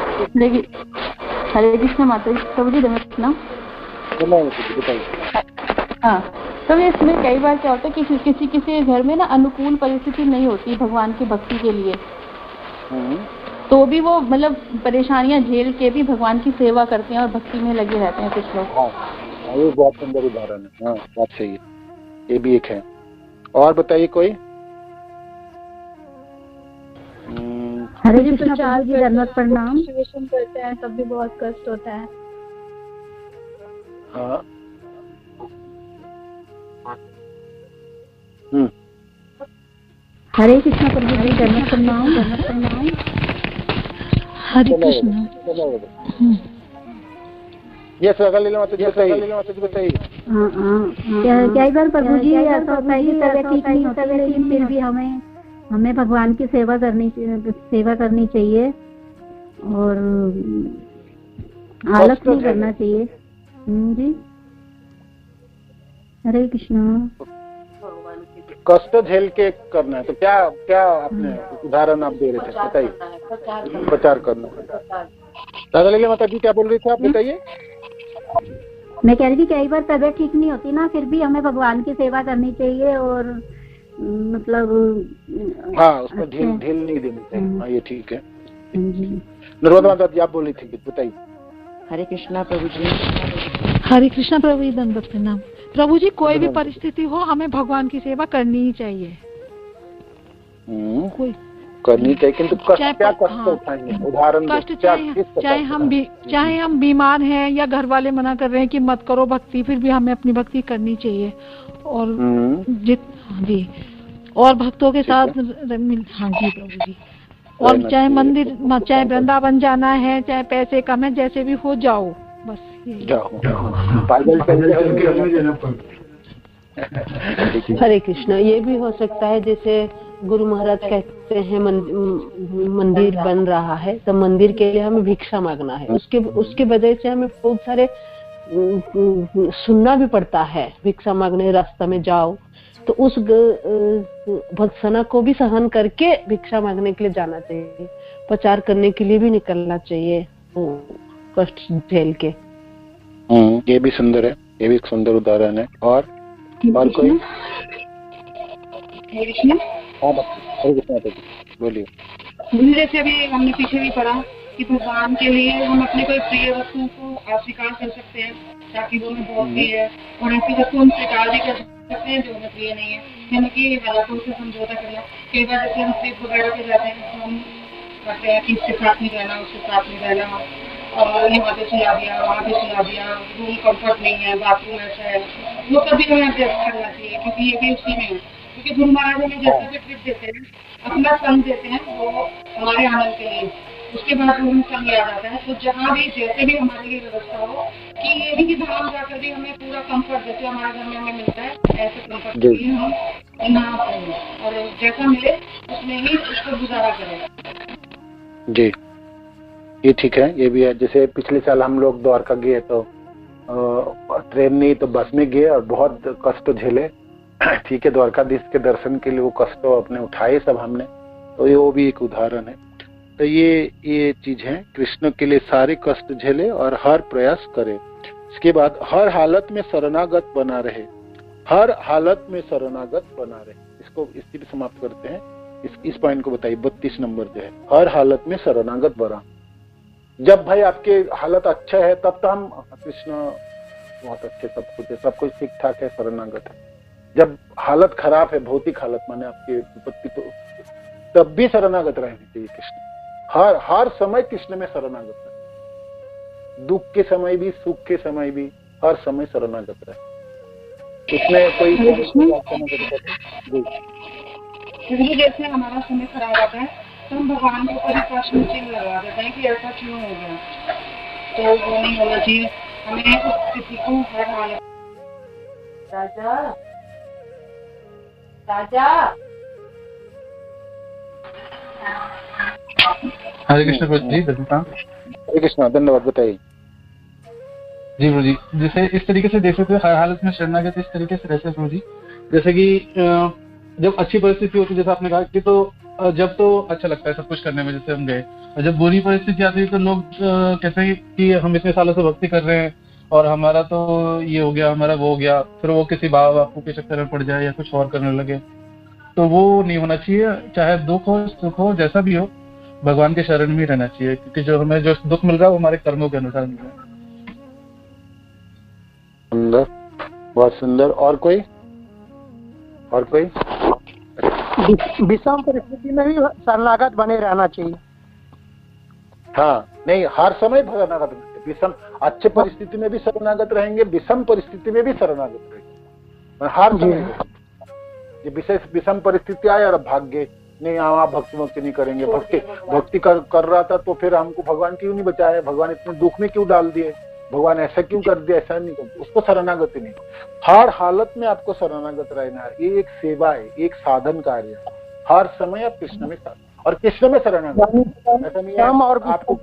हरे कृष्ण माता जी, प्रभु जी नमस्कार। बताइए। हाँ, तो इसमें कई बार क्या होता है कि किसी घर में ना अनुकूल परिस्थिति नहीं होती भगवान की भक्ति के लिए, तो भी वो मतलब परेशानियां झेल के भी भगवान की सेवा करते हैं और भक्ति में लगे रहते हैं कुछ लोग। हाँ, ये बहुत सुंदर उदाहरण है। हाँ, बात सही है, ये भी एक है। और बताइए कोई। हरे कृष्ण प्रभु जी, धन्यवाद, प्रणाम। करते हैं तब भी बहुत कष्ट होता है। हाँ। हरे कृष्ण प्रभु जी, धन्यवाद, प्रणाम। हरे कृष्ण। ये सगल लीला माता जी बताइए। कई बार प्रभु जी ऐसा होता है कि तबीयत ठीक नहीं होती, लेकिन फिर भी हमें भगवान की सेवा करनी चाहिए और आलस नहीं करना चाहिए। जी, हरे कृष्ण। कष्ट झेल के करना है, तो क्या आपने उदाहरण आप दे रहे थे, बताइए। प्रचार करना। दादा लीला माता जी क्या बोल रही थी, आप बताइए। मैं कह रही थी कई बार तबीयत ठीक नहीं होती ना, फिर भी हमें भगवान की सेवा करनी चाहिए और मतलब हाँ, उसमें ढील नहीं देनी चाहिए। हाँ, ये ठीक है। नर्मदा माता जी आप बोल रही थी, बताइए। हरे कृष्णा प्रभु जी। हरे कृष्णा प्रभु जी, दंडवत प्रणाम। प्रभु जी कोई भी परिस्थिति हो हमें भगवान की सेवा करनी ही चाहिए। कोई करनी चाहिए, किंतु क्या कष्ट उठाएंगे? उदाहरण कष्ट चाहे हम बीमार हैं या घर वाले मना कर रहे हैं कि मत करो भक्ति, फिर भी हमें अपनी भक्ति करनी चाहिए। और जी और भक्तों के साथ हाँ जी प्रभु जी। और चाहे मंदिर, चाहे वृंदावन जाना है, चाहे पैसे कम है, जैसे भी हो जाओ, बस हरे कृष्णा। ये भी हो सकता है जैसे गुरु महाराज कहते हैं मंदिर बन रहा है तो मंदिर के लिए हमें भिक्षा मांगना है, उसके वजह से हमें बहुत सारे सुनना भी पड़ता है। भिक्षा मांगने रास्ता में जाओ तो उस भत्सना को भी सहन करके भिक्षा मांगने के लिए जाना चाहिए, प्रचार करने के लिए भी निकलना चाहिए कष्ट झेल के। ये भी सुंदर है, ये भी एक सुंदर उदाहरण है। और कोई बोलिए। जैसे अभी हमने पीछे भी पढ़ा कि भगवान के लिए हम अपने कोई प्रिय वस्तुओं को अस्वीकार कर सकते हैं ताकि वो हमें बहुत प्रिय है, और ऐसी वस्तु हम स्वीकार भी कर सकते हैं जो हमें प्रिय नहीं है, यानी कि हालातों से समझौता करना। कई बार जैसे हम ट्रिप वगैरह पे जाते हैं तो हम कहते हैं कि इसके साथ नहीं रहना, उसके साथ नहीं रहना, और यहाँ पे सुला दिया, वहाँ पे सुला दिया, रूम कम्फर्ट नहीं है, बाथरूम ऐसा है, वो कभी हमें एडजस्ट करना चाहिए क्योंकि ये भी उसी में है। क्योंकि गुरु महाराज हमें जैसे भी ट्रिप देते हैं, अपना संग देते हैं, वो हमारे आनंद के लिए, उसके बाद हमें संग याद आता है। तो जहाँ भी जैसे भी हमारे लिए व्यवस्था हो कि ये नहीं कि धाम जाकर भी हमें पूरा कंफर्ट जैसे हमारे घर में हमें मिलता है, ऐसे कंफर्ट के लिए हम ना करें, और जैसा मिले उसमें ही उसको गुजारा करें। जी ये ठीक है, ये भी है। जैसे पिछले साल हम लोग द्वारका गए तो ट्रेन नहीं तो बस में गए और बहुत कष्ट झेले। ठीक है, द्वारकाधीश के दर्शन के लिए वो कष्ट अपने उठाए सब हमने, तो ये वो भी एक उदाहरण है। तो ये चीज है, कृष्ण के लिए सारे कष्ट झेले और हर प्रयास करे। इसके बाद हर हालत में शरणागत बना रहे, हर हालत में शरणागत बना रहे। इसको इससे भी समाप्त करते हैं। इस पॉइंट को बताइए, 32 नंबर जो है, हर हालत में शरणागत बना। जब भाई आपके हालत अच्छा है तब तो हम कृष्ण बहुत अच्छे, सब कुछ ठीक ठाक है, शरणागत है। जब हालत खराब है, भौतिक हालत माने आपकी विपत्ति, तो तब भी शरणागत रहनी चाहिए कृष्ण। हर समय कृष्ण में शरणागत रहे, दुख के समय भी, सुख के समय भी, हर समय शरणागत रहे। इसमें कोई जैसे हमारा समय खराब आता है तो हम भगवान के ऊपर प्रश्न चिन्ह लगा देते हैं कि ऐसा क्यों हो गया, तो वो नहीं होना चाहिए। हमें उस स्थिति को हर हालत। राजा राजा हरे कृष्ण प्रभु जी। हरे कृष्ण, धन्यवाद। बताइए जी प्रभु जी। जैसे इस तरीके से देख सकते हैं, हर हालत में शरणागत इस तरीके से रहते हैं प्रभु जी। जैसे कि जब अच्छी परिस्थिति होती है, जैसे आपने कहा कि तो जब तो अच्छा लगता है सब कुछ करने में, जैसे हम गए, और जब बुरी परिस्थिति आती है तो लोग कहते हैं कि हम इतने सालों से भक्ति कर रहे हैं और हमारा तो ये हो गया, हमारा वो हो गया, फिर वो किसी बापू के चक्कर में पड़ जाए या कुछ और करने लगे, तो वो नहीं होना चाहिए। चाहे दुख हो सुख हो जैसा भी हो, भगवान के शरण में रहना चाहिए, क्योंकि जो हमें जो दुख मिल रहा है वो हमारे कर्मों के अनुसार मिल रहा है। सुंदर, बहुत सुंदर। और कोई विषम परिस्थिति में भी शरणागत बने रहना चाहिए। हाँ, नहीं, हर समय शरणागत, विषम अच्छे परिस्थिति में भी शरणागत रहेंगे, विषम परिस्थिति में भी शरणागत रहेंगे, हर समय। ये विशेष विषम परिस्थिति आए और भाग गए, नहीं आप भक्ति नहीं करेंगे, भक्ति कर रहा था तो फिर हमको भगवान क्यों नहीं बचाया, भगवान इतने दुख में क्यों डाल दिए, भगवान ऐसा क्यों कर दिया, ऐसा नहीं कर, उसको शरणागत नहीं। हर हालत में आपको शरणागत रहना है। ये एक सेवा है, एक साधन कार्य है। हर समय आप कृष्ण में और कृष्ण में शरणागत। ऐसा नहीं है आपको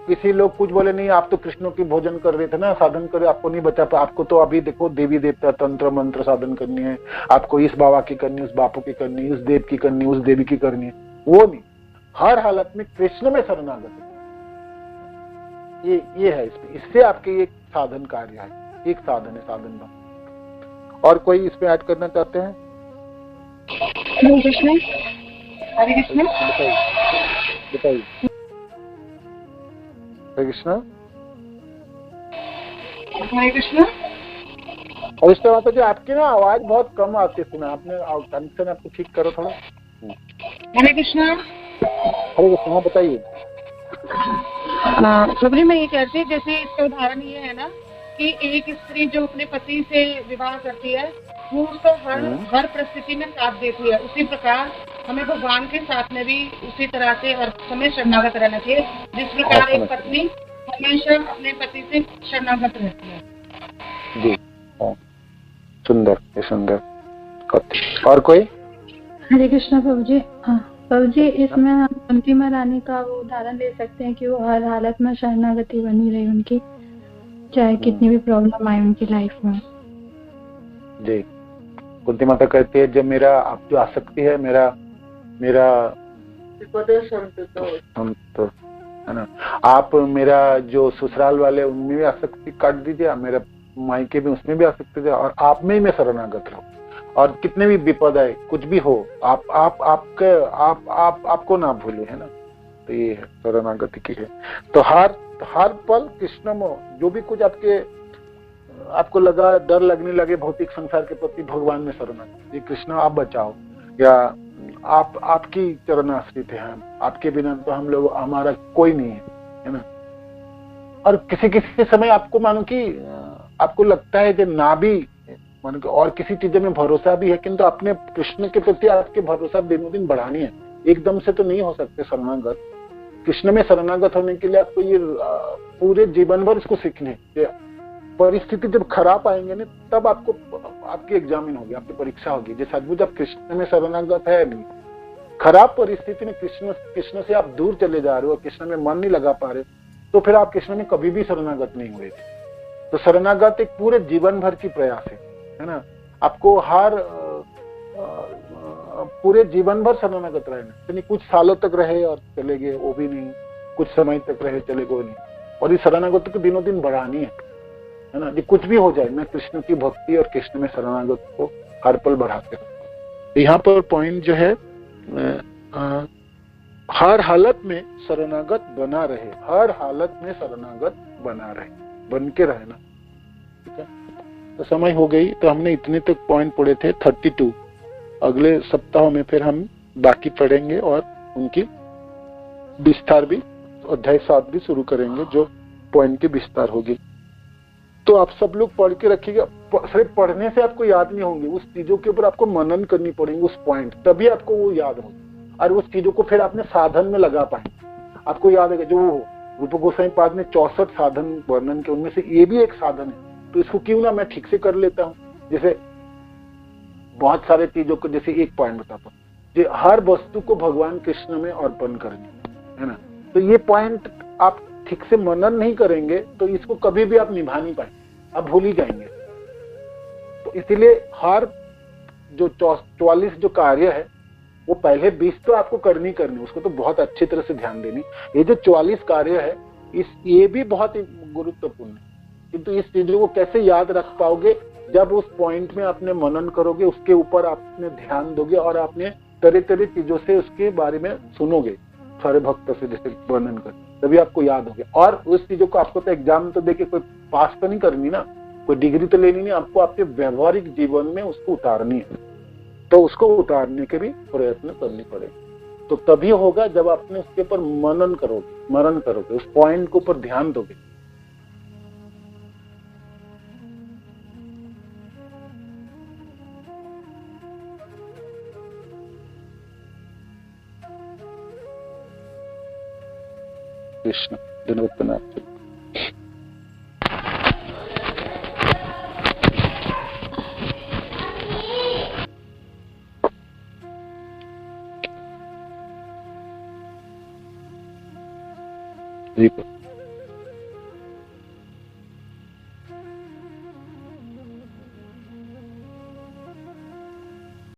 किसी लोग कुछ बोले नहीं आप तो कृष्ण की भोजन कर रहे थे ना, साधन करे, आपको नहीं बचा पाया, आपको तो अभी देखो देवी देवता तंत्र मंत्र साधन करनी है, आपको इस बाबा की करनी, उस बापू की करनी, उस देव की करनी, उस देवी की करनी है, वो नहीं। हर हालत में कृष्ण में शरणागत है। ये है इससे आपके एक साधन कार्य है, एक साधन है, साधन भाव। और कोई इसमें ऐड करना चाहते हैं? हरे कृष्ण, हरे कृष्ण, बताइए। हरे कृष्ण, हरे कृष्ण। और इसके बाद जो आपकी ना आवाज बहुत कम आती है, आपने कनेक्शन आपको ठीक करो थोड़ा। हरे कृष्णा। हरे कृष्णा, बताइए। प्रभु मैं ये कहती हूँ, जैसे इसका उदाहरण ये है ना कि एक स्त्री जो अपने पति से विवाह करती है वो उसको हर परिस्थिति में साथ देती है, उसी प्रकार हमें भगवान के साथ में भी उसी तरह से हर समय शरणागत रहना चाहिए, जिस प्रकार एक पत्नी हमेशा अपने पति से शरणागत रहती है। जी सुंदर, ये सुंदर। और कोई? हरे कृष्णा प्रभु जी। प्रभु जी, इसमें हम कुंती महारानी का वो उदाहरण ले सकते हैं कि वो हर हालत में शरणागति बनी रही उनकी, चाहे कितनी भी प्रॉब्लम आए उनकी लाइफ में। जी, कुंती माता कहती है जब मेरा आप जो आसक्ति है, मेरा संत है ना, आप मेरा जो ससुराल वाले उनमें भी आसक्ति काट दीजिए, मेरा मायके भी उसमें भी आसक्ति दीजिए, और आप में ही मैं शरणागत रहूं, और कितने भी विपद आए, कुछ भी हो, आपको ना भूले, है ना। तो ये है शरणागति की है। तो हर पल कृष्ण में जो भी कुछ आपको लगा, डर लगने लगे भौतिक संसार के प्रति, भगवान में शरणागति, ये कृष्ण आप बचाओ, या आपकी चरणाश्रित है, आपके बिना तो हम लोग, हमारा कोई नहीं है ना। और किसी समय आपको मानो कि आपको लगता है कि ना भी मानो कि और किसी चीजों में भरोसा भी है, किंतु अपने कृष्ण के प्रति आपके भरोसा दिनों दिन बढ़ानी है। एकदम से तो नहीं हो सकते शरणागत। कृष्ण में शरणागत होने के लिए आपको ये पूरे जीवन भर इसको सीखने, परिस्थिति जब खराब आएंगे ना तब आपकी एग्जामिन होगी, आपकी परीक्षा होगी। जैसे अद्भुत आप कृष्ण में शरणागत है नहीं, खराब परिस्थिति में कृष्ण से आप दूर चले जा रहे हो, कृष्ण में मन नहीं लगा पा रहे, तो फिर आप कृष्ण में कभी भी शरणागत नहीं हुए थे। तो शरणागत एक पूरे जीवन भर की प्रयास है ना। आपको हर पूरे जीवन भर शरणागत रहना, यानी कुछ सालों तक रहे और चले गए वो भी नहीं, कुछ समय तक रहे चले गए नहीं, और इस शरणागत को दिनों दिन बढ़ानी है ना। ये कुछ भी हो जाए, मैं कृष्ण की भक्ति और कृष्ण में शरणागत को हर पल बढ़ाते रहूं। यहाँ पर पॉइंट जो है हर हालत में शरणागत बना रहे, हर हालत में शरणागत बना रहे, बन के रहना। ठीक है, तो समय हो गई, तो हमने इतने तक पॉइंट पढ़े थे 32। अगले सप्ताह में फिर हम बाकी पढ़ेंगे और उनकी विस्तार भी, अध्याय 7 भी शुरू करेंगे, जो पॉइंट की विस्तार होगी। तो आप सब लोग पढ़ के रखिएगा। सिर्फ पढ़ने से आपको याद नहीं होंगे, उस चीजों के ऊपर आपको मनन करनी पड़ेगी, उस पॉइंट, तभी आपको वो याद होगी, और उस चीजों को फिर अपने साधन में लगा पाएंगे। आपको याद है जो रूप गोस्वामी पाद ने 64 साधन वर्णन के, उनमें से ये भी एक साधन है, तो इसको क्यों ना मैं ठीक से कर लेता हूँ। जैसे बहुत सारे चीजों को, जैसे एक पॉइंट बताता हूँ, हर वस्तु को भगवान कृष्ण में अर्पण करनी है ना। तो ये पॉइंट आप ठीक से मनन नहीं करेंगे तो इसको कभी भी आप निभा नहीं पाएंगे, आप भूल ही जाएंगे। तो इसीलिए हर जो 44 जो कार्य है वो पहले 20 तो आपको करनी, उसको तो बहुत अच्छी तरह से ध्यान देनी। ये जो 44 कार्य है ये भी बहुत गुरुत्वपूर्ण है, किंतु इस चीजों को कैसे याद रख पाओगे जब उस पॉइंट में आपने मनन करोगे, उसके ऊपर आपने ध्यान दोगे और आपने तरह तरह चीजों से उसके बारे में सुनोगे, सारे भक्त से जैसे वर्णन कर, तभी आपको याद होगा। और उस चीजों को आपको तो एग्जाम तो देके कोई पास तो नहीं करनी ना, कोई डिग्री तो लेनी नहीं, आपको आपके व्यवहारिक जीवन में उसको उतारनी है। तो उसको उतारने के भी प्रयत्न करनी पड़ेगी, तो तभी होगा जब आपने उसके ऊपर मनन करोगे, स्मरण करोगे, उस पॉइंट के ऊपर ध्यान दोगे। कृष्ण धन्यवाद। जी।